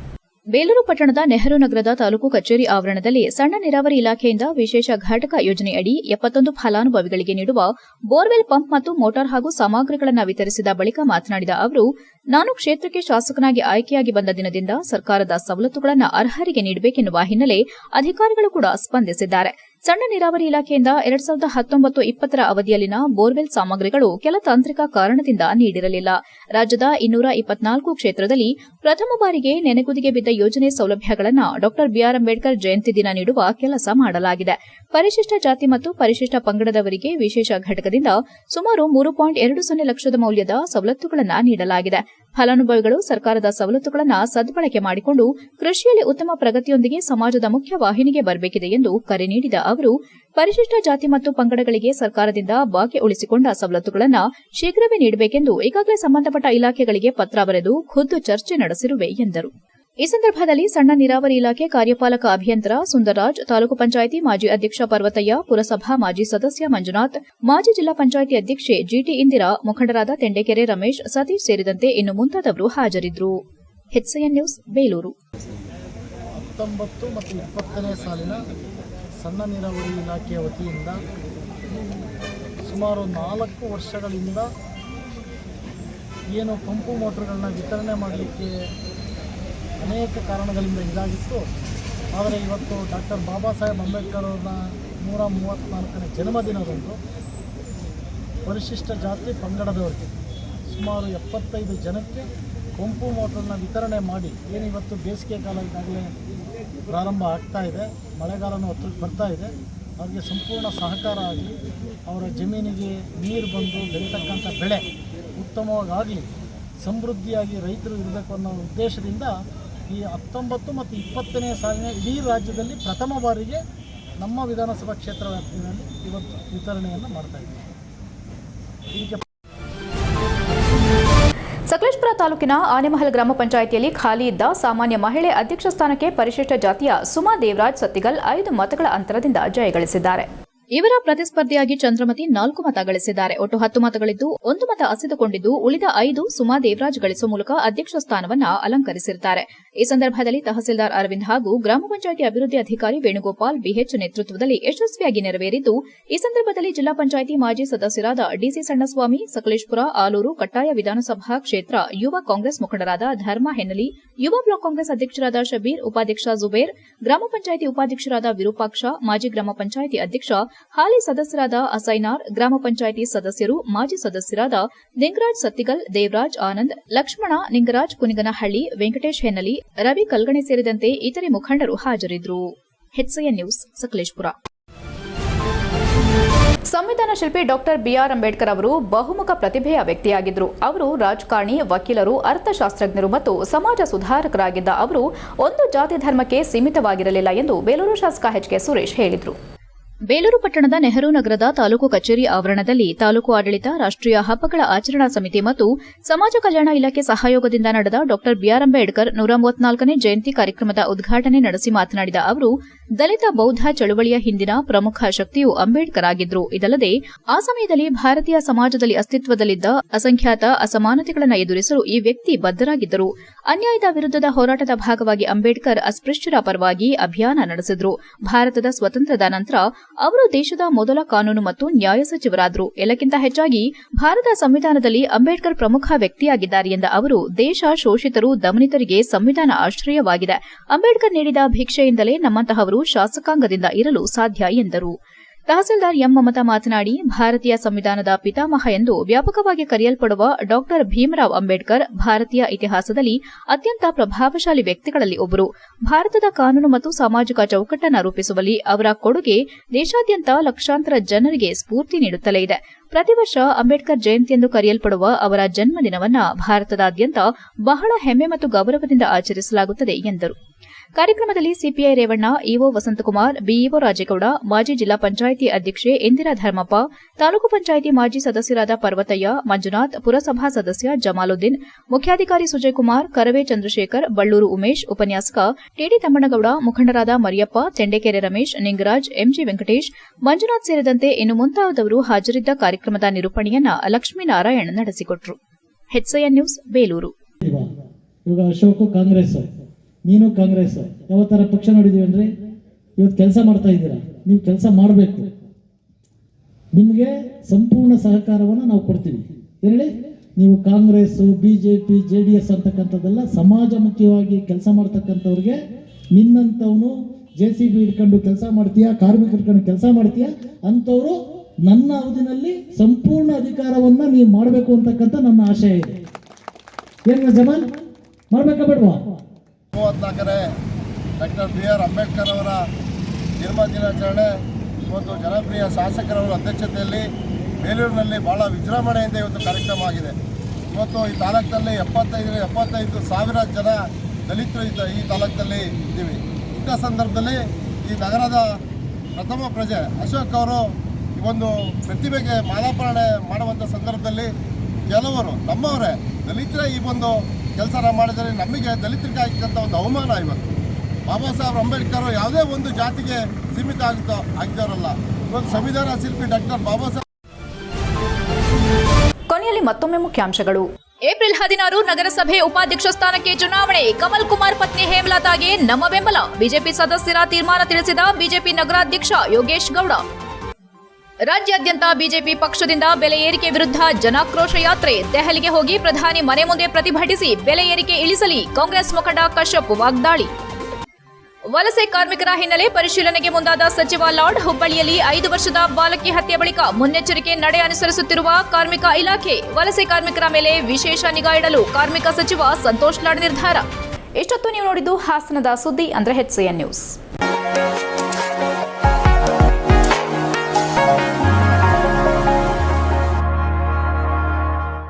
ಬೇಲೂರು ಪಟ್ಟಣದ ನೆಹರು ನಗರದ ತಾಲೂಕು ಕಚೇರಿ ಆವರಣದಲ್ಲಿ ಸಣ್ಣ ನೀರಾವರಿ ಇಲಾಖೆಯಿಂದ ವಿಶೇಷ ಘಟಕ ಯೋಜನೆಯಡಿ 71 ಫಲಾನುಭವಿಗಳಿಗೆ ನೀಡುವ ಬೋರ್ವೆಲ್ ಪಂಪ್ ಮತ್ತು ಮೋಟಾರ್ ಹಾಗೂ ಸಾಮಗ್ರಿಗಳನ್ನು ವಿತರಿಸಿದ ಬಳಿಕ ಮಾತನಾಡಿದ ಅವರು, ನಾನು ಕ್ಷೇತ್ರಕ್ಕೆ ಶಾಸಕನಾಗಿ ಆಯ್ಕೆಯಾಗಿ ಬಂದ ದಿನದಿಂದ ಸರ್ಕಾರದ ಸವಲತ್ತುಗಳನ್ನು ಅರ್ಹರಿಗೆ ನೀಡಬೇಕೆನ್ನುವ ಹಿನ್ನೆಲೆ ಅಧಿಕಾರಿಗಳು ಕೂಡ ಸ್ಪಂದಿಸಿದ್ದಾರೆ. ಸಣ್ಣ ನೀರಾವರಿ ಇಲಾಖೆಯಿಂದ 2019-20 ಅವಧಿಯಲ್ಲಿನ ಬೋರ್ವೆಲ್ ಸಾಮಗ್ರಿಗಳು ಕೆಲ ತಾಂತ್ರಿಕ ಕಾರಣದಿಂದ ನೀಡಿರಲಿಲ್ಲ. ರಾಜ್ಯದ 224 ಕ್ಷೇತ್ರದಲ್ಲಿ ಪ್ರಥಮ ಬಾರಿಗೆ ನೆನೆಗುದಿಗೆ ಬಿದ್ದ ಯೋಜನೆ ಸೌಲಭ್ಯಗಳನ್ನು ಡಾಕ್ಟರ್ ಬಿಆರ್ ಅಂಬೇಡ್ಕರ್ ಜಯಂತಿ ದಿನ ನೀಡುವ ಕೆಲಸ ಮಾಡಲಾಗಿದೆ. ಪರಿಶಿಷ್ಟ ಜಾತಿ ಮತ್ತು ಪರಿಶಿಷ್ಟ ಪಂಗಡದವರಿಗೆ ವಿಶೇಷ ಘಟಕದಿಂದ ಸುಮಾರು 3.20 ಲಕ್ಷದ ಮೌಲ್ಯದ ಸವಲತ್ತುಗಳನ್ನು ನೀಡಲಾಗಿದೆ. ಫಲಾನುಭವಿಗಳು ಸರ್ಕಾರದ ಸವಲತ್ತುಗಳನ್ನು ಸದ್ಬಳಕೆ ಮಾಡಿಕೊಂಡು ಕೃಷಿಯಲ್ಲಿ ಉತ್ತಮ ಪ್ರಗತಿಯೊಂದಿಗೆ ಸಮಾಜದ ಮುಖ್ಯ ವಾಹಿನಿಗೆ ಬರಬೇಕಿದೆ ಎಂದು ಕರೆ ನೀಡಿದ ಅವರು, ಪರಿಶಿಷ್ಟ ಜಾತಿ ಮತ್ತು ಪಂಗಡಗಳಿಗೆ ಸರ್ಕಾರದಿಂದ ಬಾಕಿ ಉಳಿಸಿಕೊಂಡ ಸವಲತ್ತುಗಳನ್ನು ಶೀಘ್ರವೇ ನೀಡಬೇಕೆಂದು ಈಗಾಗಲೇ ಸಂಬಂಧಪಟ್ಟ ಇಲಾಖೆಗಳಿಗೆ ಪತ್ರ ಬರೆದು ಖುದ್ದು ಚರ್ಚೆ ನಡೆಸಿರುವೆ ಎಂದರು. ಈ ಸಂದರ್ಭದಲ್ಲಿ ಸಣ್ಣ ನೀರಾವರಿ ಇಲಾಖೆ ಕಾರ್ಯಪಾಲಕ ಅಭಿಯಂತರ ಸುಂದರರಾಜ್, ತಾಲೂಕು ಪಂಚಾಯಿತಿ ಮಾಜಿ ಅಧ್ಯಕ್ಷ ಪರ್ವತಯ್ಯ, ಪುರಸಭಾ ಮಾಜಿ ಸದಸ್ಯ ಮಂಜುನಾಥ್, ಮಾಜಿ ಜಿಲ್ಲಾ ಪಂಚಾಯಿತಿ ಅಧ್ಯಕ್ಷೆ ಜಿಟಿ ಇಂದಿರಾ, ಮುಖಂಡರಾದ ತೆಂಡೆಕೆರೆ ರಮೇಶ್, ಸತೀಶ್ ಸೇರಿದಂತೆ ಇನ್ನು ಮುಂತಾದವರು ಹಾಜರಿದ್ದರು. HCN news, Belur. 19 ಮತ್ತು 20ನೇ ಸಾಲಿನ ಸಣ್ಣ ನೀರಾವರಿ ಇಲಾಖೆಯ ವತಿಯಿಂದ ಸುಮಾರು 4 ವರ್ಷಗಳಿಂದ ಏನು ಪಂಪು ಮೋಟರ್ಗಳನ್ನ ವಿತರಣೆ ಮಾಡಲಿಕ್ಕೆ ಅನೇಕ ಕಾರಣಗಳಿಂದ ಇದಾಗಿತ್ತು. ಆದರೆ ಇವತ್ತು ಡಾಕ್ಟರ್ ಬಾಬಾ ಸಾಹೇಬ್ ಅಂಬೇಡ್ಕರ್ ಅವರ 134ನೇ ಜನ್ಮದಿನದಂದು ಪರಿಶಿಷ್ಟ ಜಾತಿ ಪಂಗಡದವರಿಗೆ ಸುಮಾರು 75 ಜನಕ್ಕೆ ಪಂಪು ಮೋಟ್ರನ್ನ ವಿತರಣೆ ಮಾಡಿ ಏನಿವತ್ತು ಬೇಸಿಗೆ ಕಾಲ ಈಗಾಗಲೇ ಪ್ರಾರಂಭ ಆಗ್ತಾ ಇದೆ, ಮಳೆಗಾಲನೂ ಹತ್ತಿರಕ್ಕೆ ಬರ್ತಾ ಇದೆ, ಅವರಿಗೆ ಸಂಪೂರ್ಣ ಸಹಕಾರ ಆಗಲಿ, ಅವರ ಜಮೀನಿಗೆ ನೀರು ಬಂದು ಬೆಳೀತಕ್ಕಂಥ ಬೆಳೆ ಉತ್ತಮವಾಗಲಿ, ಸಮೃದ್ಧಿಯಾಗಿ ರೈತರು ಇರಬೇಕು ಅನ್ನೋ ಉದ್ದೇಶದಿಂದ ಈ 19 ಮತ್ತು 20ನೇ ಸಾಲಿನ ಇಡೀ ರಾಜ್ಯದಲ್ಲಿ ಪ್ರಥಮ ಬಾರಿಗೆ ನಮ್ಮ ವಿಧಾನಸಭಾ ಕ್ಷೇತ್ರ ವ್ಯಾಪ್ತಿಯಲ್ಲಿ ಇವತ್ತು ವಿತರಣೆಯನ್ನು ಮಾಡ್ತಾ ಇದ್ದೀವಿ. ಇದಕ್ಕೆ ಸಕಲೇಶಪುರ ತಾಲೂಕಿನ ಆನೆಮಹಲ್ ಗ್ರಾಮ ಪಂಚಾಯಿತಿಯಲ್ಲಿ ಖಾಲಿ ಇದ್ದ ಸಾಮಾನ್ಯ ಮಹಿಳೆ ಅಧ್ಯಕ್ಷ ಸ್ಥಾನಕ್ಕೆ ಪರಿಶಿಷ್ಟ ಜಾತಿಯ ಸುಮಾ ದೇವರಾಜ್ ಸತ್ತಿಗಲ್ 5 ಮತಗಳ ಅಂತರದಿಂದ ಜಯಗಳಿಸಿದ್ದಾರೆ. ಇವರ ಪ್ರತಿಸ್ಪರ್ಧಿಯಾಗಿ ಚಂದ್ರಮತಿ 4 ಮತ ಗಳಿಸಿದ್ದಾರೆ. ಒಟ್ಟು 10 ಮತಗಳಿದ್ದು 1 ಮತ ಹಸಿದುಕೊಂಡಿದ್ದು ಉಳಿದ 5 ಸುಮಾ ದೇವರಾಜ್ ಗಳಿಸುವ ಮೂಲಕ ಅಧ್ಯಕ್ಷ ಸ್ಥಾನವನ್ನು ಅಲಂಕರಿಸಿದ್ದಾರೆ. ಈ ಸಂದರ್ಭದಲ್ಲಿ ತಹಸೀಲ್ದಾರ್ ಅರವಿಂದ್ ಹಾಗೂ ಗ್ರಾಮ ಪಂಚಾಯಿತಿ ಅಭಿವೃದ್ಧಿ ಅಧಿಕಾರಿ ವೇಣುಗೋಪಾಲ್ ಬಿಎಚ್ ನೇತೃತ್ವದಲ್ಲಿ ಯಶಸ್ವಿಯಾಗಿ ನೆರವೇರಿದ್ದು, ಈ ಸಂದರ್ಭದಲ್ಲಿ ಜಿಲ್ಲಾ ಪಂಚಾಯಿತಿ ಮಾಜಿ ಸದಸ್ಯರಾದ ಡಿಸಿ ಸಣ್ಣಸ್ವಾಮಿ, ಸಕಲೇಶಪುರ, ಆಲೂರು, ಕಟ್ಟಾಯ ವಿಧಾನಸಭಾ ಕ್ಷೇತ್ರ ಯುವ ಕಾಂಗ್ರೆಸ್ ಮುಖಂಡರಾದ ಧರ್ಮ ಹೆನ್ನಲಿ, ಯುವ ಬ್ಲಾಕ್ ಕಾಂಗ್ರೆಸ್ ಅಧ್ಯಕ್ಷರಾದ ಶಬೀರ್, ಉಪಾಧ್ಯಕ್ಷ ಜುಬೇರ್, ಗ್ರಾಮ ಪಂಚಾಯಿತಿ ಉಪಾಧ್ಯಕ್ಷರಾದ ವಿರೂಪಾಕ್ಷ, ಮಾಜಿ ಗ್ರಾಮ ಪಂಚಾಯಿತಿ ಅಧ್ಯಕ್ಷ ಹಾಲಿ ಸದಸ್ಯರಾದ ಅಸೈನಾರ್, ಗ್ರಾಮ ಪಂಚಾಯಿತಿ ಸದಸ್ಯರು, ಮಾಜಿ ಸದಸ್ಯರಾದ ನಿಂಗರಾಜ್ ಸತ್ತಿಗಲ್, ದೇವರಾಜ್ ಆನಂದ್, ಲಕ್ಷ್ಮಣ ನಿಂಗರಾಜ್ ಕುನಿಗನಹಳ್ಳಿ, ವೆಂಕಟೇಶ್ ಹೆನ್ನಲಿ, ರವಿ ಕಲ್ಗಣೆ ಸೇರಿದಂತೆ ಇತರೆ ಮುಖಂಡರು ಹಾಜರಿದ್ದರು. HCN news, Sakleshpur. ಸಂವಿಧಾನ ಶಿಲ್ಪಿ ಡಾಕ್ಟರ್ ಬಿಆರ್ ಅಂಬೇಡ್ಕರ್ ಅವರು ಬಹುಮುಖ ಪ್ರತಿಭೆಯ ವ್ಯಕ್ತಿಯಾಗಿದ್ದರು. ಅವರು ರಾಜಕಾರಣಿ, ವಕೀಲರು, ಅರ್ಥಶಾಸ್ತ್ರಜ್ಞರು ಮತ್ತು ಸಮಾಜ ಸುಧಾರಕರಾಗಿದ್ದ ಅವರು ಒಂದು ಜಾತಿ ಧರ್ಮಕ್ಕೆ ಸೀಮಿತವಾಗಿರಲಿಲ್ಲ ಎಂದು ಬೇಲೂರು ಶಾಸಕ HK ಸುರೇಶ್ ಹೇಳಿದರು. ಬೇಲೂರು ಪಟ್ಟಣದ ನೆಹರು ನಗರದ ತಾಲೂಕು ಕಚೇರಿ ಆವರಣದಲ್ಲಿ ತಾಲೂಕು ಆಡಳಿತ, ರಾಷ್ಟ್ರೀಯ ಹಬ್ಬಗಳ ಆಚರಣಾ ಸಮಿತಿ ಮತ್ತು ಸಮಾಜ ಕಲ್ಯಾಣ ಇಲಾಖೆ ಸಹಯೋಗದಿಂದ ನಡೆದ ಡಾಕ್ಟರ್ ಬಿಆರ್ ಅಂಬೇಡ್ಕರ್ 134ನೇ ಜಯಂತಿ ಕಾರ್ಯಕ್ರಮದ ಉದ್ಘಾಟನೆ ನಡೆಸಿ ಮಾತನಾಡಿದ ಅವರು, ದಲಿತ ಬೌದ್ಧ ಚಳುವಳಿಯ ಹಿಂದಿನ ಪ್ರಮುಖ ಶಕ್ತಿಯು ಅಂಬೇಡ್ಕರ್ ಆಗಿದ್ರು. ಇದಲ್ಲದೆ ಆ ಸಮಯದಲ್ಲಿ ಭಾರತೀಯ ಸಮಾಜದಲ್ಲಿ ಅಸ್ತಿತ್ವದಲ್ಲಿದ್ದ ಅಸಂಖ್ಯಾತ ಅಸಮಾನತೆಗಳನ್ನು ಎದುರಿಸಲು ಈ ವ್ಯಕ್ತಿ ಬದ್ಧರಾಗಿದ್ದರು. ಅನ್ಯಾಯದ ವಿರುದ್ಧದ ಹೋರಾಟದ ಭಾಗವಾಗಿ ಅಂಬೇಡ್ಕರ್ ಅಸ್ಪೃಶ್ಯರ ಪರವಾಗಿ ಅಭಿಯಾನ ನಡೆಸಿದ್ರು. ಭಾರತದ ಸ್ವಾತಂತ್ರ್ಯದ ನಂತರ ಅವರು ದೇಶದ ಮೊದಲ ಕಾನೂನು ಮತ್ತು ನ್ಯಾಯ ಸಚಿವರಾದರು. ಎಲ್ಲಕ್ಕಿಂತ ಹೆಚ್ಚಾಗಿ ಭಾರತ ಸಂವಿಧಾನದಲ್ಲಿ ಅಂಬೇಡ್ಕರ್ ಪ್ರಮುಖ ವ್ಯಕ್ತಿಯಾಗಿದ್ದಾರೆ ಎಂದ ಅವರು, ದೇಶ ಶೋಷಿತರು, ದಮನಿತರಿಗೆ ಸಂವಿಧಾನ ಆಶ್ರಯವಾಗಿದೆ. ಅಂಬೇಡ್ಕರ್ ನೀಡಿದ ಭಿಕ್ಷೆಯಿಂದಲೇ ನಮ್ಮಂತಹವರು ಶಾಸಕಾಂಗದಿಂದ ಇರಲು ಸಾಧ್ಯ ಎಂದರು. ತಹಸೀಲ್ದಾರ್ ಎಂ ಮಮತಾ ಮಾತನಾಡಿ, ಭಾರತೀಯ ಸಂವಿಧಾನದ ಪಿತಾಮಹ ಎಂದು ವ್ಯಾಪಕವಾಗಿ ಕರೆಯಲ್ಪಡುವ ಡಾಕ್ಟರ್ ಭೀಮರಾವ್ ಅಂಬೇಡ್ಕರ್ ಭಾರತೀಯ ಇತಿಹಾಸದಲ್ಲಿ ಅತ್ಯಂತ ಪ್ರಭಾವಶಾಲಿ ವ್ಯಕ್ತಿಗಳಲ್ಲಿ ಒಬ್ಬರು. ಭಾರತದ ಕಾನೂನು ಮತ್ತು ಸಾಮಾಜಿಕ ಚೌಕಟ್ಟನ್ನು ರೂಪಿಸುವಲ್ಲಿ ಅವರ ಕೊಡುಗೆ ದೇಶಾದ್ಯಂತ ಲಕ್ಷಾಂತರ ಜನರಿಗೆ ಸ್ಫೂರ್ತಿ ನೀಡುತ್ತಲೇ ಇದೆ. ಪ್ರತಿ ವರ್ಷ ಅಂಬೇಡ್ಕರ್ ಜಯಂತಿ ಎಂದು ಕರೆಯಲ್ಪಡುವ ಅವರ ಜನ್ಮದಿನವನ್ನು ಭಾರತದಾದ್ಯಂತ ಬಹಳ ಹೆಮ್ಮೆ ಮತ್ತು ಗೌರವದಿಂದ ಆಚರಿಸಲಾಗುತ್ತದೆ ಎಂದರು. ಕಾರ್ಯಕ್ರಮದಲ್ಲಿ CPI Revanna, EO Vasanthakumar, BEO Rajegowda, ಮಾಜಿ ಜಿಲ್ಲಾ ಪಂಚಾಯಿತಿ ಅಧ್ಯಕ್ಷೆ ಇಂದಿರಾ ಧರ್ಮಪ್ಪ, ತಾಲೂಕು ಪಂಚಾಯಿತಿ ಮಾಜಿ ಸದಸ್ಯರಾದ ಪರ್ವತಯ್ಯ, ಮಂಜುನಾಥ್, ಪುರಸಭಾ ಸದಸ್ಯ ಜಮಾಲುದ್ದೀನ್, ಮುಖ್ಯಾಧಿಕಾರಿ ಸುಜಯಕುಮಾರ್, ಕರವೇ ಚಂದ್ರಶೇಖರ್, ಬಳ್ಳೂರು ಉಮೇಶ್, ಉಪನ್ಯಾಸಕ ಟಿಡಿ ತಮ್ಮಣ್ಣಗೌಡ, ಮುಖಂಡರಾದ ಮರಿಯಪ್ಪ, ತೆಂಡೆಕೆರೆ ರಮೇಶ್, ನಿಂಗರಾಜ್, ಎಂಜಿ ವೆಂಕಟೇಶ್, ಮಂಜುನಾಥ್ ಸೇರಿದಂತೆ ಇನ್ನು ಮುಂತಾದವರು ಹಾಜರಿದ್ದ ಕಾರ್ಯಕ್ರಮದ ನಿರೂಪಣೆಯನ್ನ ಲಕ್ಷ್ಮೀನಾರಾಯಣ್ ನಡೆಸಿಕೊಟ್ಟರು. HCN news, Belur. ಇವಾಗ ಅಶೋಕ್ ಕಾಂಗ್ರೆಸ್, ನೀನು ಕಾಂಗ್ರೆಸ್, ಯಾವ ಥರ ಪಕ್ಷ ನೋಡಿದೀವೇನ್ರಿ? ಇವತ್ತು ಕೆಲಸ ಮಾಡ್ತಾ ಇದ್ದೀರಾ, ನೀವು ಕೆಲಸ ಮಾಡಬೇಕು. ನಿಮಗೆ ಸಂಪೂರ್ಣ ಸಹಕಾರವನ್ನು ನಾವು ಕೊಡ್ತೀವಿ. ಹೇಳಿ, ನೀವು ಕಾಂಗ್ರೆಸ್, BJP, JDS ಅಂತಕ್ಕಂಥದ್ದೆಲ್ಲ ಸಮಾಜಮುಖಿಯಾಗಿ ಕೆಲಸ ಮಾಡ್ತಕ್ಕಂಥವ್ರಿಗೆ ನಿನ್ನಂಥವನು JCB ಹಿಡ್ಕೊಂಡು ಕೆಲಸ ಮಾಡ್ತೀಯಾ, ಕಾರ್ಮಿಕರು ಹಿಡ್ಕೊಂಡು ಕೆಲಸ ಮಾಡ್ತೀಯಾ ಅಂಥವ್ರು ನನ್ನ ಅವಧಿನಲ್ಲಿ ಸಂಪೂರ್ಣ ಅಧಿಕಾರವನ್ನು ನೀವು ಮಾಡಬೇಕು ಅಂತಕ್ಕಂಥ ನನ್ನ ಆಶಯ ಇದೆ. ಏನು ಜಮಾನ್ ಮಾಡಬೇಕಾ ಬೇಡವಾ? 34ನೇ ಡಾಕ್ಟರ್ BR ಅಂಬೇಡ್ಕರ್ ಅವರ ಜನ್ಮ ದಿನಾಚರಣೆ ಇವತ್ತು ಜನಪ್ರಿಯ ಶಾಸಕರವರ ಅಧ್ಯಕ್ಷತೆಯಲ್ಲಿ ಬೇಲೂರಿನಲ್ಲಿ ಭಾಳ ವಿಜೃಂಭಣೆಯಿಂದ ಇವತ್ತು ಕಾರ್ಯಕ್ರಮ ಆಗಿದೆ. ಇವತ್ತು ಈ ತಾಲೂಕಿನಲ್ಲಿ 75,000 ಜನ ದಲಿತರು ಈ ತಾಲೂಕಿನಲ್ಲಿ ಇದ್ದೀವಿ. ಇಂಥ ಸಂದರ್ಭದಲ್ಲಿ ಈ ನಗರದ ಪ್ರಥಮ ಪ್ರಜೆ ಅಶೋಕ್ ಅವರು ಈ ಒಂದು ಪ್ರತಿಭೆಗೆ ಮಾಲಾರ್ಪಣೆ ಮಾಡುವಂಥ ಸಂದರ್ಭದಲ್ಲಿ ಕೆಲವರು ನಮ್ಮವರೇ ದಲಿತರೇ ಈ ಒಂದು ಕೆಲಸ ಮಾಡಿದರೆ ನಮಗೆ ದಲಿತರಿಗೆ ಆಗಿದ್ದಂಥ ಒಂದು ಅವಮಾನ. ಇವತ್ತು ಬಾಬಾ ಸಾಹೇಬ್ ಅಂಬೇಡ್ಕರ್ ಯಾವುದೇ ಒಂದು ಜಾತಿಗೆ ಸೀಮಿತ ಆಗಿದ್ದವರಲ್ಲ. ಇವತ್ತು ಸಂವಿಧಾನ ಶಿಲ್ಪಿ ಡಾಕ್ಟರ್ ಬಾಬಾ ಸಾಹೇಬ್. ಕೊನೆಯಲ್ಲಿ ಮತ್ತೊಮ್ಮೆ ಮುಖ್ಯಾಂಶಗಳು. ಏಪ್ರಿಲ್ 16 ನಗರಸಭೆ ಉಪಾಧ್ಯಕ್ಷ ಸ್ಥಾನಕ್ಕೆ ಚುನಾವಣೆ. ಕಮಲ್ ಕುಮಾರ್ ಪತ್ನಿ ಹೇಮಲತಾಗೆ ನಮ್ಮ ಬೆಂಬಲ. ಬಿಜೆಪಿ ಸದಸ್ಯರ ತೀರ್ಮಾನ ತಿಳಿಸಿದ ಬಿಜೆಪಿ ನಗರಾಧ್ಯಕ್ಷ ಯೋಗೇಶ್ ಗೌಡ. ರಾಜ್ಯಾದ್ಯಂತ ಬಿಜೆಪಿ ಪಕ್ಷದಿಂದ ಬೆಲೆ ಏರಿಕೆ ವಿರುದ್ಧ ಜನಾಕ್ರೋಶ ಯಾತ್ರೆ. ದೆಹಲಿಗೆ ಹೋಗಿ ಪ್ರಧಾನಿ ಮನೆ ಮುಂದೆ ಪ್ರತಿಭಟಿಸಿ ಬೆಲೆ ಏರಿಕೆ ಇಳಿಸಲಿ. ಕಾಂಗ್ರೆಸ್ ಮುಖಂಡ ಕಶ್ಯಪ್ ವಾಗ್ದಾಳಿ. ವಲಸೆ ಕಾರ್ಮಿಕರ ಹಿನ್ನೆಲೆ ಪರಿಶೀಲನೆಗೆ ಮುಂದಾದ ಸಚಿವ ಲಾರ್ಡ್. ಹುಬ್ಬಳ್ಳಿಯಲ್ಲಿ 5 ವರ್ಷದ ಬಾಲಕಿ ಹತ್ಯೆ ಬಳಿಕ ಮುನ್ನೆಚ್ಚರಿಕೆ ನಡೆ ಅನುಸರಿಸುತ್ತಿರುವ ಕಾರ್ಮಿಕ ಇಲಾಖೆ. ವಲಸೆ ಕಾರ್ಮಿಕರ ಮೇಲೆ ವಿಶೇಷ ನಿಗಾ ಇಡಲು ಕಾರ್ಮಿಕ ಸಚಿವ ಸಂತೋಷ್ ಲಾಡ್ ನಿರ್ಧಾರ. ಇಷ್ಟೊತ್ತು ನೀವು ನೋಡಿದ್ದು ಹಾಸನದ ಸುದ್ದಿ ಅಂದ್ರೆ HCN ನ್ಯೂಸ್.